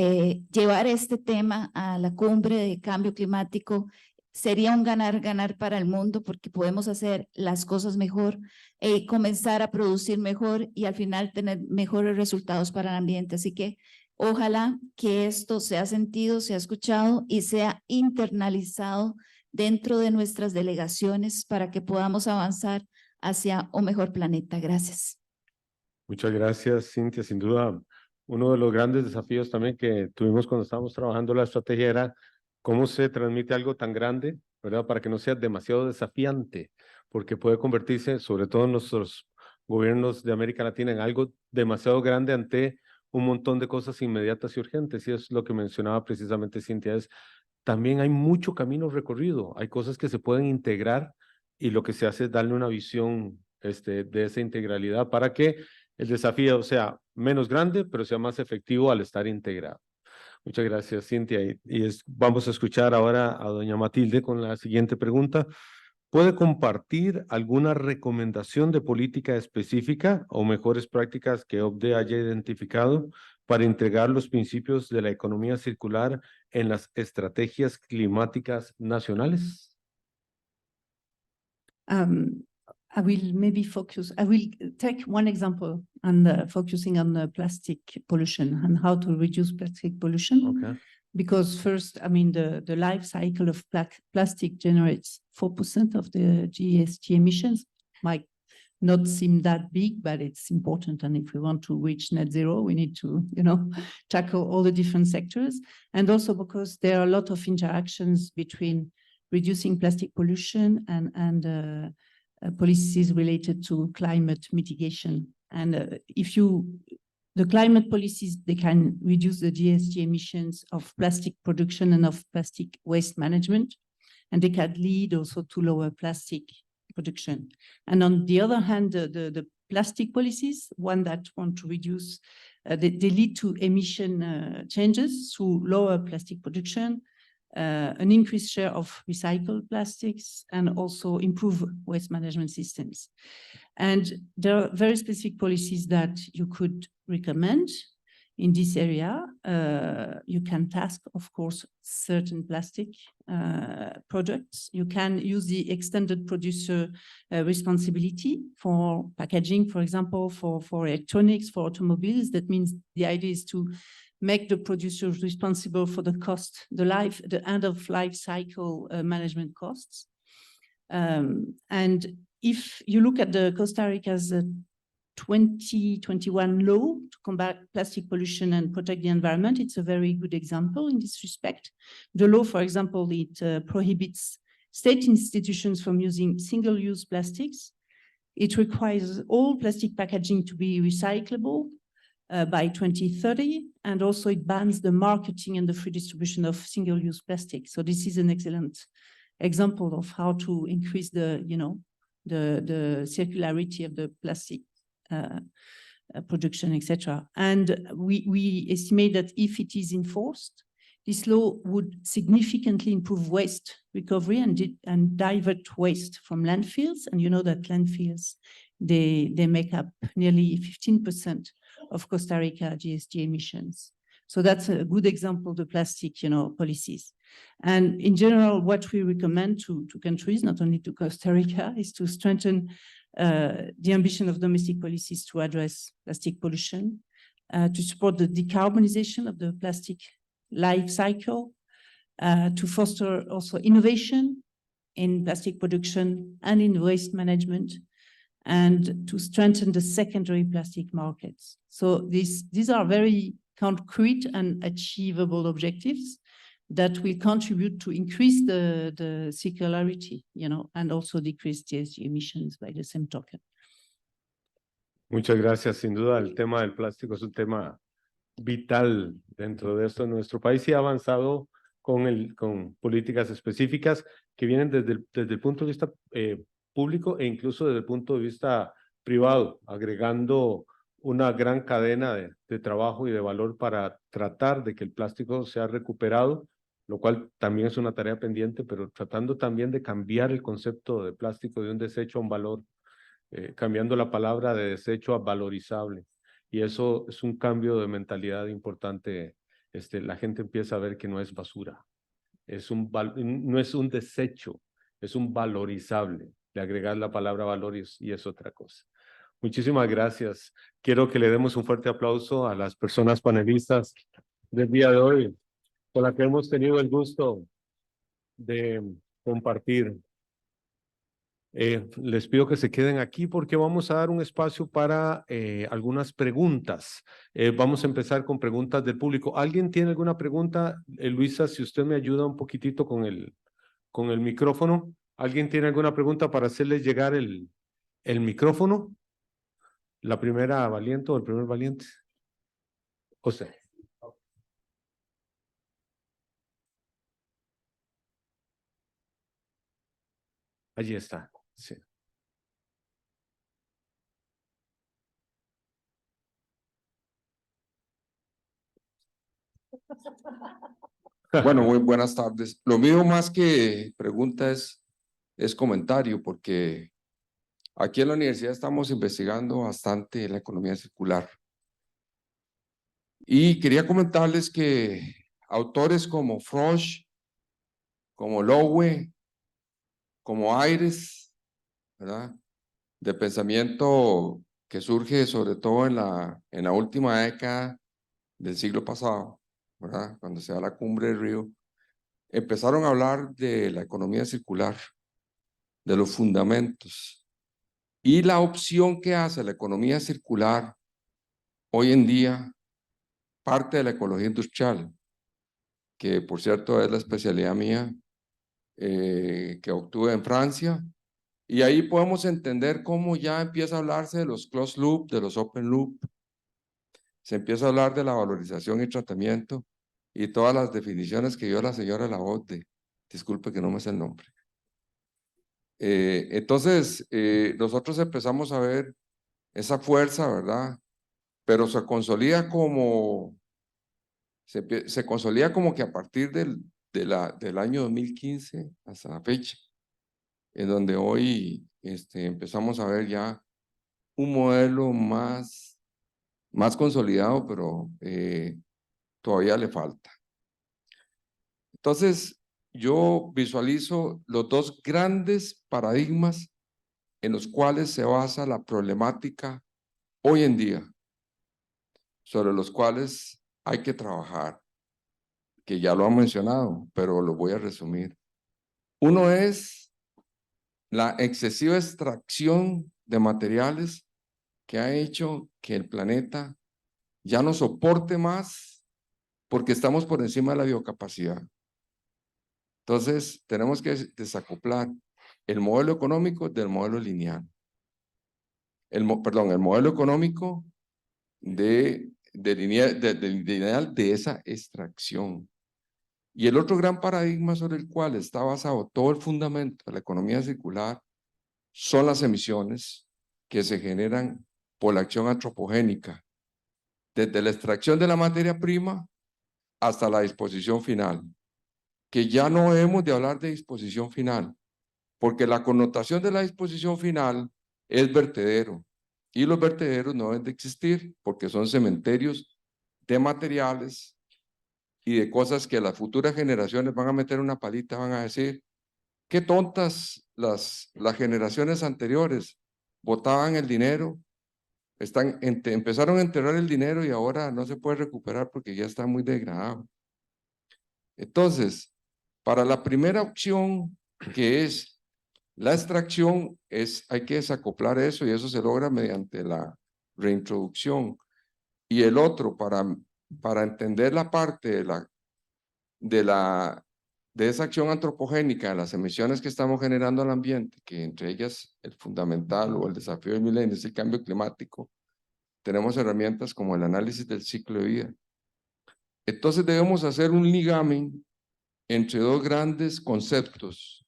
llevar este tema a la cumbre de cambio climático sería un ganar-ganar para el mundo porque podemos hacer las cosas mejor y comenzar a producir mejor y al final tener mejores resultados para el ambiente. Así que ojalá que esto sea sentido, sea escuchado y sea internalizado dentro de nuestras delegaciones para que podamos avanzar hacia un mejor planeta. Gracias. Muchas gracias, Cintia. Sin duda, uno de los grandes desafíos también que tuvimos cuando estábamos trabajando la estrategia era cómo se transmite algo tan grande, ¿verdad? Para que no sea demasiado desafiante, porque puede convertirse, sobre todo en nuestros gobiernos de América Latina, en algo demasiado grande ante un montón de cosas inmediatas y urgentes. Y es lo que mencionaba precisamente Cintia, es también hay mucho camino recorrido, hay cosas que se pueden integrar y lo que se hace es darle una visión de esa integralidad para que el desafío sea menos grande, pero sea más efectivo al estar integrado. Muchas gracias, Cintia. Vamos a escuchar ahora a doña Matilde con la siguiente pregunta. ¿Puede compartir alguna recomendación de política específica o mejores prácticas que OCDE haya identificado para integrar los principios de la economía circular en las estrategias climáticas nacionales? I will maybe focus, I will take one example on focusing on the plastic pollution and how to reduce plastic pollution. Okay. Because first, I mean, the life cycle of plastic generates 4% of the GHG emissions. Might not seem that big, but it's important. And if we want to reach net zero, we need to, tackle all the different sectors. And also because there are a lot of interactions between reducing plastic pollution and policies related to climate mitigation. And the climate policies, they can reduce the GHG emissions of plastic production and of plastic waste management, and they can lead also to lower plastic production. And on the other hand, the plastic policies, one that want to reduce, they lead to emission changes through lower plastic production, an increased share of recycled plastics, and also improve waste management systems. And there are very specific policies that you could recommend in this area. You can task, of course, certain plastic products. You can use the extended producer responsibility for packaging, for example, for electronics, for automobiles. That means the idea is to make the producers responsible for the cost, the end of life cycle management costs. And if you look at the Costa Rica's 2021 law to combat plastic pollution and protect the environment, it's a very good example in this respect. The law, for example, it prohibits state institutions from using single-use plastics. It requires all plastic packaging to be recyclable by 2030, and also it bans the marketing and the free distribution of single-use plastic. So this is an excellent example of how to increase the circularity of the plastic production, etc. And we estimate that if it is enforced, this law would significantly improve waste recovery and divert waste from landfills. And you know that landfills, they make up nearly 15% of Costa Rica GHG emissions. So that's a good example of the plastic, policies. And in general, what we recommend to countries, not only to Costa Rica, is to strengthen the ambition of domestic policies to address plastic pollution, to support the decarbonization of the plastic life cycle, to foster also innovation in plastic production and in waste management, and to strengthen the secondary plastic markets. So these are very concrete and achievable objectives that will contribute to increase the circularity, and also decrease GHG emissions by the same token. Muchas gracias. Sin duda, el tema del plástico es un tema vital dentro de esto en nuestro país y ha avanzado con políticas específicas que vienen desde el punto de vista público e incluso desde el punto de vista privado, agregando una gran cadena de trabajo y de valor para tratar de que el plástico sea recuperado lo cual también es una tarea pendiente, pero tratando también de cambiar el concepto de plástico de un desecho a un valor, cambiando la palabra de desecho a valorizable. Y eso es un cambio de mentalidad importante. La gente empieza a ver que no es basura, no es un desecho, es un valorizable. Le agregas la palabra valor y es otra cosa. Muchísimas gracias. Quiero que le demos un fuerte aplauso a las personas panelistas del día de hoy, con las que hemos tenido el gusto de compartir. Les pido que se queden aquí porque vamos a dar un espacio para algunas preguntas. Vamos a empezar con preguntas del público. ¿Alguien tiene alguna pregunta? Luisa, si usted me ayuda un poquitito con el micrófono. ¿Alguien tiene alguna pregunta para hacerles llegar el micrófono? ¿La primera valiente o el primer valiente? José. Allí está. Sí. Bueno, muy buenas tardes. Lo mío más que pregunta es comentario, porque aquí en la universidad estamos investigando bastante la economía circular. Y quería comentarles que autores como Frosch, como Lowe, como Ayres, ¿verdad?, de pensamiento que surge sobre todo en la última década del siglo pasado, ¿verdad?, cuando se da la cumbre de Río, empezaron a hablar de la economía circular, de los fundamentos. Y la opción que hace la economía circular hoy en día parte de la ecología industrial, que por cierto es la especialidad mía, que obtuve en Francia. Y ahí podemos entender cómo ya empieza a hablarse de los closed loop, de los open loop. Se empieza a hablar de la valorización y tratamiento y todas las definiciones que dio la señora Laborde. Disculpe que no me sé el nombre. Entonces, nosotros empezamos a ver esa fuerza, ¿verdad? Pero se consolida como que a partir del año 2015 hasta la fecha, en donde hoy empezamos a ver ya un modelo más consolidado, pero todavía le falta. Entonces, yo visualizo los dos grandes paradigmas en los cuales se basa la problemática hoy en día, sobre los cuales hay que trabajar, que ya lo han mencionado, pero lo voy a resumir. Uno es la excesiva extracción de materiales que ha hecho que el planeta ya no soporte más porque estamos por encima de la biocapacidad. Entonces, tenemos que desacoplar el modelo económico del modelo lineal. El modelo económico lineal de esa extracción. Y el otro gran paradigma sobre el cual está basado todo el fundamento de la economía circular son las emisiones que se generan por la acción antropogénica, desde la extracción de la materia prima hasta la disposición final, que ya no hemos de hablar de disposición final, porque la connotación de la disposición final es vertedero, y los vertederos no deben de existir porque son cementerios de materiales y de cosas que las futuras generaciones van a meter una palita, van a decir, qué tontas las generaciones anteriores, botaban el dinero, empezaron a enterrar el dinero y ahora no se puede recuperar porque ya está muy degradado. Entonces, para la primera opción, que es la extracción, hay que desacoplar eso y eso se logra mediante la reintroducción. Y el otro, para entender la parte de esa acción antropogénica, de las emisiones que estamos generando al ambiente, que entre ellas el fundamental o el desafío del milenio es el cambio climático, tenemos herramientas como el análisis del ciclo de vida. Entonces debemos hacer un ligamen entre dos grandes conceptos.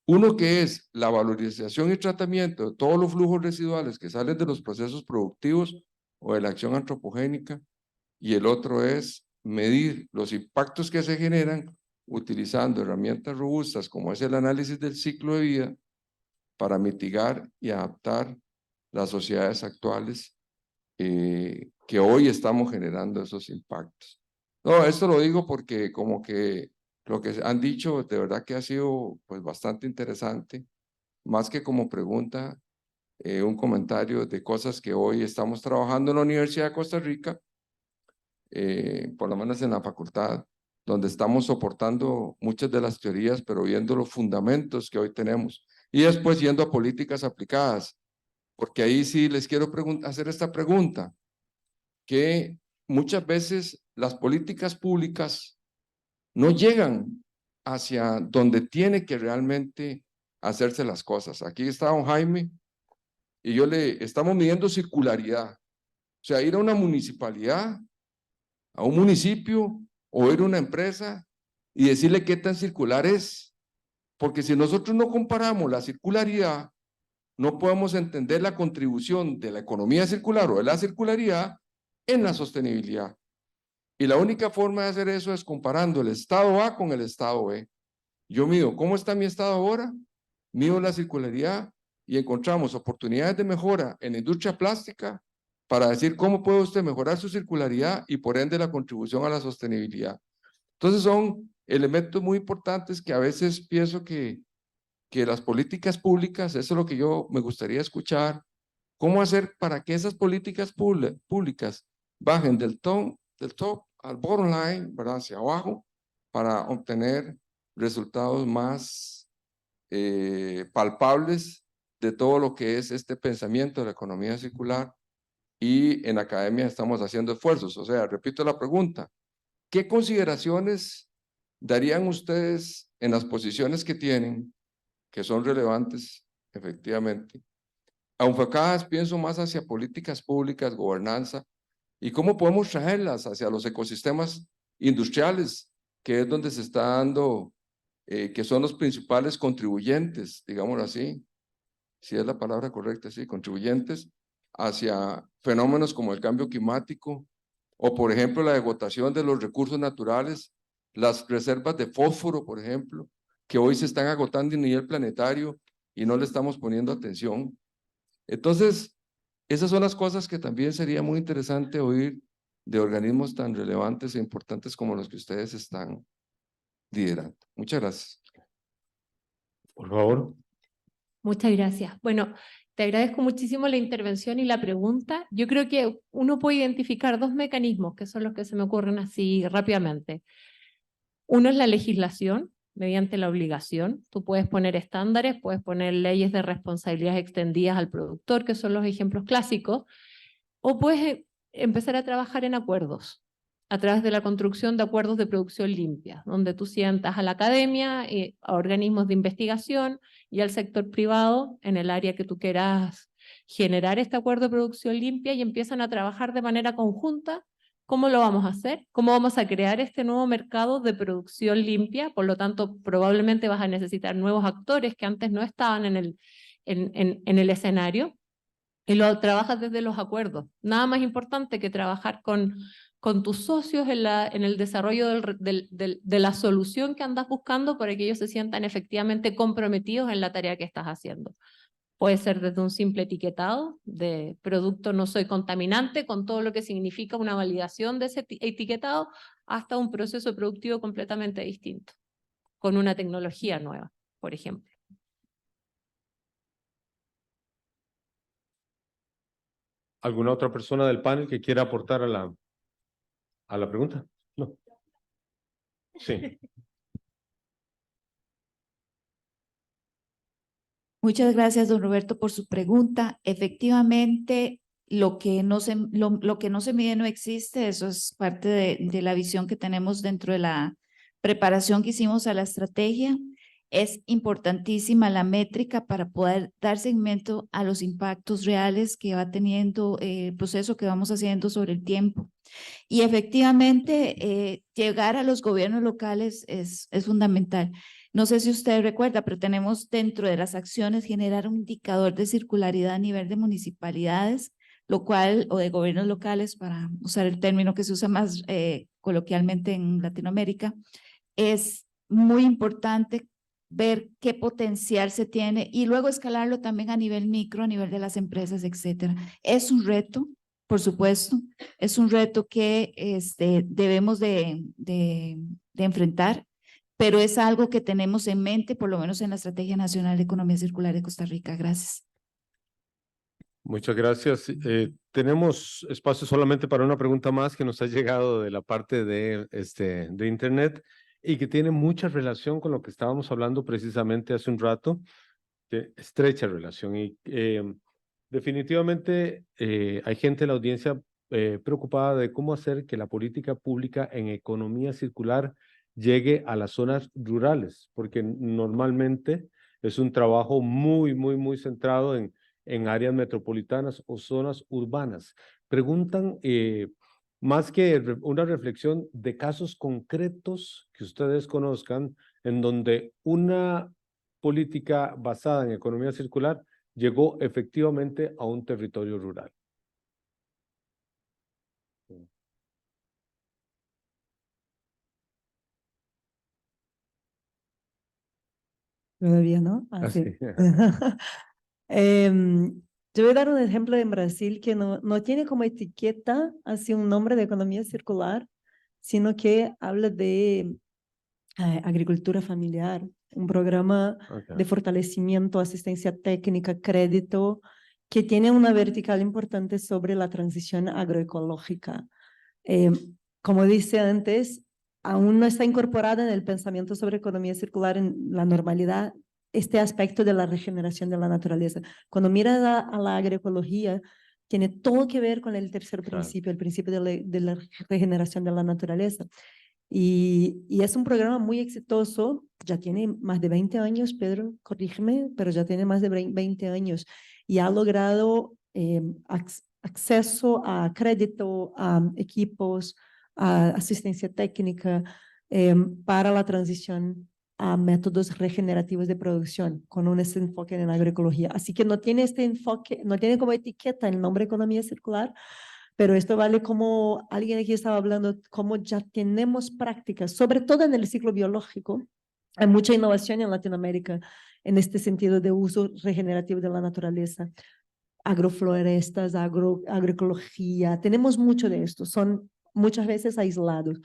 Uno que es la valorización y tratamiento de todos los flujos residuales que salen de los procesos productivos o de la acción antropogénica, y el otro es medir los impactos que se generan utilizando herramientas robustas como es el análisis del ciclo de vida para mitigar y adaptar las sociedades actuales que hoy estamos generando esos impactos. No, esto lo digo porque como que lo que han dicho de verdad que ha sido pues bastante interesante, más que como pregunta, un comentario de cosas que hoy estamos trabajando en la Universidad de Costa Rica, por lo menos en la facultad, donde estamos soportando muchas de las teorías, pero viendo los fundamentos que hoy tenemos. Y después yendo a políticas aplicadas, porque ahí sí les quiero hacer esta pregunta, que muchas veces las políticas públicas no llegan hacia donde tiene que realmente hacerse las cosas. Aquí está don Jaime y estamos midiendo circularidad. O sea, ir a una municipalidad, a un municipio o ir a una empresa y decirle qué tan circular es. Porque si nosotros no comparamos la circularidad, no podemos entender la contribución de la economía circular o de la circularidad en la sostenibilidad. Y la única forma de hacer eso es comparando el estado A con el estado B. Yo mido cómo está mi estado ahora, mido la circularidad y encontramos oportunidades de mejora en la industria plástica para decir cómo puede usted mejorar su circularidad y por ende la contribución a la sostenibilidad. Entonces son elementos muy importantes que a veces pienso que las políticas públicas, eso es lo que yo me gustaría escuchar, cómo hacer para que esas políticas públicas bajen del top al bottom line, ¿verdad? Hacia abajo, para obtener resultados más palpables de todo lo que es este pensamiento de la economía circular. Y en academia estamos haciendo esfuerzos. O sea, repito la pregunta, ¿qué consideraciones darían ustedes en las posiciones que tienen, que son relevantes efectivamente, enfocadas, pienso más hacia políticas públicas, gobernanza, y cómo podemos traerlas hacia los ecosistemas industriales, que es donde se está dando, que son los principales contribuyentes, digámoslo así, si es la palabra correcta, sí, contribuyentes hacia fenómenos como el cambio climático, o por ejemplo la agotación de los recursos naturales, las reservas de fósforo, por ejemplo, que hoy se están agotando a nivel planetario y no le estamos poniendo atención. Entonces, esas son las cosas que también sería muy interesante oír de organismos tan relevantes e importantes como los que ustedes están liderando. Muchas gracias. Por favor. Muchas gracias. Bueno, te agradezco muchísimo la intervención y la pregunta. Yo creo que uno puede identificar dos mecanismos que son los que se me ocurren así rápidamente. Uno es la legislación, mediante la obligación. Tú puedes poner estándares, puedes poner leyes de responsabilidades extendidas al productor, que son los ejemplos clásicos, o puedes empezar a trabajar en acuerdos, a través de la construcción de acuerdos de producción limpia, donde tú sientas a la academia, a organismos de investigación y al sector privado en el área que tú quieras generar este acuerdo de producción limpia y empiezan a trabajar de manera conjunta. ¿Cómo lo vamos a hacer? ¿Cómo vamos a crear este nuevo mercado de producción limpia? Por lo tanto, probablemente vas a necesitar nuevos actores que antes no estaban en el escenario, y lo trabajas desde los acuerdos. Nada más importante que trabajar con tus socios en el desarrollo de la solución que andas buscando para que ellos se sientan efectivamente comprometidos en la tarea que estás haciendo. Puede ser desde un simple etiquetado de producto no soy contaminante, con todo lo que significa una validación de ese etiquetado, hasta un proceso productivo completamente distinto, con una tecnología nueva, por ejemplo. ¿Alguna otra persona del panel que quiera aportar a la pregunta? No. Sí. Muchas gracias, don Roberto, por su pregunta. Efectivamente, lo que no se mide no existe. Eso es parte de la visión que tenemos dentro de la preparación que hicimos a la estrategia. Es importantísima la métrica para poder dar seguimiento a los impactos reales que va teniendo el proceso que vamos haciendo sobre el tiempo. Y efectivamente, llegar a los gobiernos locales es fundamental. No sé si usted recuerda, pero tenemos dentro de las acciones generar un indicador de circularidad a nivel de municipalidades, lo cual, o de gobiernos locales, para usar el término que se usa más coloquialmente en Latinoamérica, es muy importante ver qué potencial se tiene y luego escalarlo también a nivel micro, a nivel de las empresas, etcétera. Es un reto, por supuesto, es un reto que debemos de enfrentar, pero es algo que tenemos en mente, por lo menos en la Estrategia Nacional de Economía Circular de Costa Rica. Gracias. Muchas gracias. Tenemos espacio solamente para una pregunta más que nos ha llegado de la parte de Internet y que tiene mucha relación con lo que estábamos hablando precisamente hace un rato, de estrecha relación. Y definitivamente hay gente en la audiencia preocupada de cómo hacer que la política pública en economía circular llegue a las zonas rurales, porque normalmente es un trabajo muy centrado en áreas metropolitanas o zonas urbanas. Preguntan, más que una reflexión de casos concretos que ustedes conozcan, en donde una política basada en economía circular llegó efectivamente a un territorio rural. Todavía no. Así. Yo voy a dar un ejemplo en Brasil que no tiene como etiqueta así un nombre de economía circular, sino que habla de agricultura familiar, un programa de fortalecimiento, asistencia técnica, crédito, que tiene una vertical importante sobre la transición agroecológica. Como dice antes, aún no está incorporada en el pensamiento sobre economía circular en la normalidad este aspecto de la regeneración de la naturaleza. Cuando miras a la agroecología, tiene todo que ver con el tercer principio, el principio de la regeneración de la naturaleza. Y es un programa muy exitoso, ya tiene más de 20 años, Pedro, corrígeme, pero ya tiene más de 20 años y ha logrado acceso a crédito, a equipos, a asistencia técnica para la transición a métodos regenerativos de producción con un enfoque en agroecología. Así que no tiene este enfoque, no tiene como etiqueta el nombre economía circular, pero esto vale como alguien aquí estaba hablando, como ya tenemos prácticas, sobre todo en el ciclo biológico. Hay mucha innovación en Latinoamérica en este sentido de uso regenerativo de la naturaleza. Agroflorestas, agroecología, tenemos mucho de esto, son muchas veces aislados.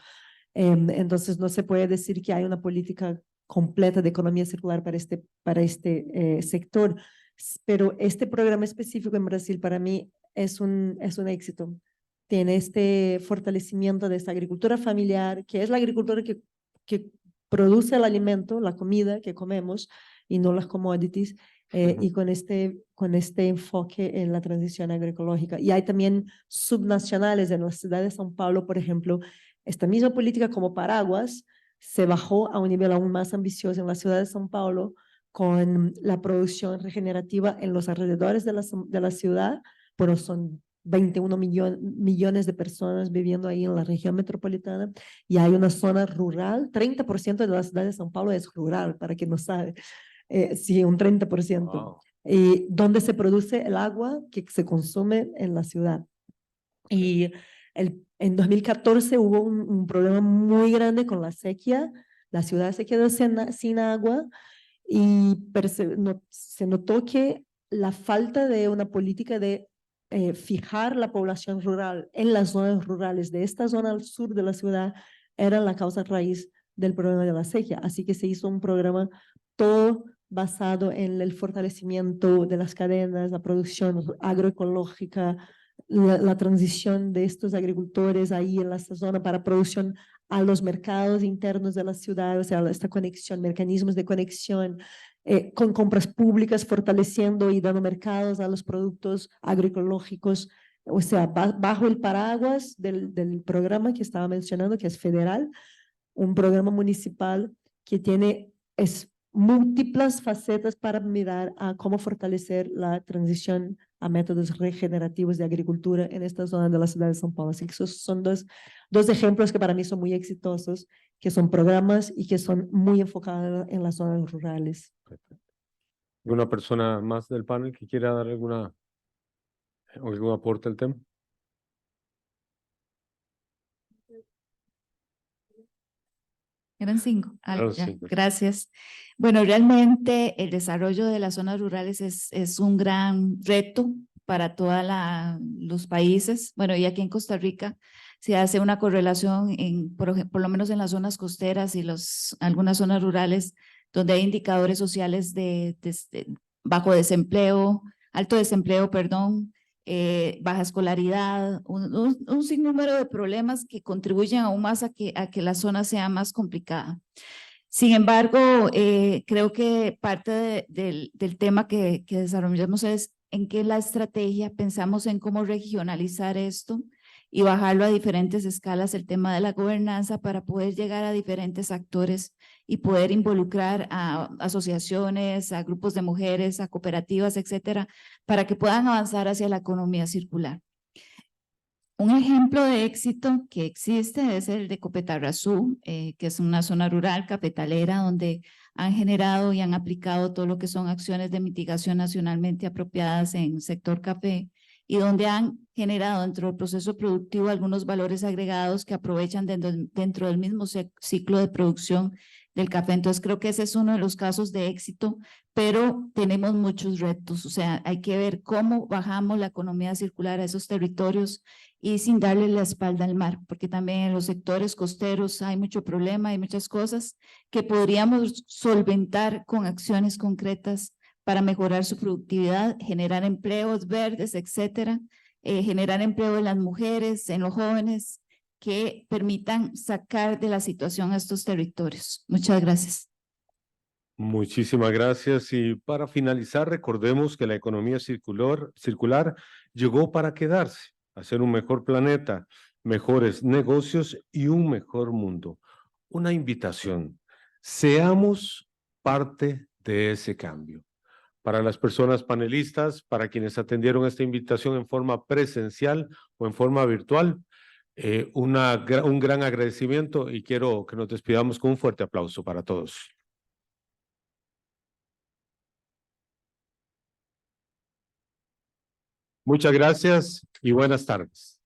Entonces no se puede decir que hay una política completa de economía circular para este sector, pero este programa específico en Brasil para mí es un éxito. Tiene este fortalecimiento de esta agricultura familiar, que es la agricultura que produce el alimento, la comida que comemos y no las commodities, y con este enfoque en la transición agroecológica. Y hay también subnacionales en la ciudad de São Paulo, por ejemplo, esta misma política como paraguas se bajó a un nivel aún más ambicioso en la ciudad de São Paulo con la producción regenerativa en los alrededores de la ciudad, pero son 21 millones de personas viviendo ahí en la región metropolitana y hay una zona rural, 30% de la ciudad de São Paulo es rural, para quien no sabe, sí, un 30%, Wow. y donde se produce el agua que se consume en la ciudad. Y en 2014 hubo un problema muy grande con la sequía, la ciudad se quedó sin agua y se notó que la falta de una política de fijar la población rural en las zonas rurales de esta zona al sur de la ciudad era la causa raíz del problema de la sequía. Así que se hizo un programa todo basado en el fortalecimiento de las cadenas, la producción agroecológica, la transición de estos agricultores ahí en esta zona para producción a los mercados internos de la ciudad, o sea, esta conexión, mecanismos de conexión con compras públicas, fortaleciendo y dando mercados a los productos agroecológicos, o sea, bajo el paraguas del programa que estaba mencionando, que es federal, un programa municipal que tiene múltiples facetas para mirar a cómo fortalecer la transición a métodos regenerativos de agricultura en esta zona de la ciudad de São Paulo. Así que esos son dos ejemplos que para mí son muy exitosos, que son programas y que son muy enfocados en las zonas rurales. ¿Alguna persona más del panel que quiera dar algún aporte al tema? Eran 5. Eran Ya, 5. gracias. Bueno, realmente el desarrollo de las zonas rurales es un gran reto para todos los países. Bueno, y aquí en Costa Rica se hace una correlación, por lo menos en las zonas costeras y algunas zonas rurales, donde hay indicadores sociales de bajo desempleo, alto desempleo, perdón, baja escolaridad, un sinnúmero de problemas que contribuyen aún más a que la zona sea más complicada. Sin embargo, creo que parte del tema que desarrollamos es en qué la estrategia pensamos en cómo regionalizar esto y bajarlo a diferentes escalas, el tema de la gobernanza, para poder llegar a diferentes actores y poder involucrar a asociaciones, a grupos de mujeres, a cooperativas, etcétera, para que puedan avanzar hacia la economía circular. Un ejemplo de éxito que existe es el de Copetarrazú, que es una zona rural cafetalera donde han generado y han aplicado todo lo que son acciones de mitigación nacionalmente apropiadas en el sector café y donde han generado dentro del proceso productivo algunos valores agregados que aprovechan dentro del mismo ciclo de producción del café. Entonces creo que ese es uno de los casos de éxito, pero tenemos muchos retos. O sea, hay que ver cómo bajamos la economía circular a esos territorios y sin darle la espalda al mar, porque también en los sectores costeros hay mucho problema, hay muchas cosas que podríamos solventar con acciones concretas para mejorar su productividad, generar empleos verdes, etcétera, generar empleo en las mujeres, en los jóvenes, que permitan sacar de la situación a estos territorios. Muchas gracias. Muchísimas gracias. Y para finalizar, recordemos que la economía circular llegó para quedarse, hacer un mejor planeta, mejores negocios y un mejor mundo. Una invitación, seamos parte de ese cambio. Para las personas panelistas, para quienes atendieron esta invitación en forma presencial o en forma virtual, un gran agradecimiento y quiero que nos despidamos con un fuerte aplauso para todos. Muchas gracias y buenas tardes.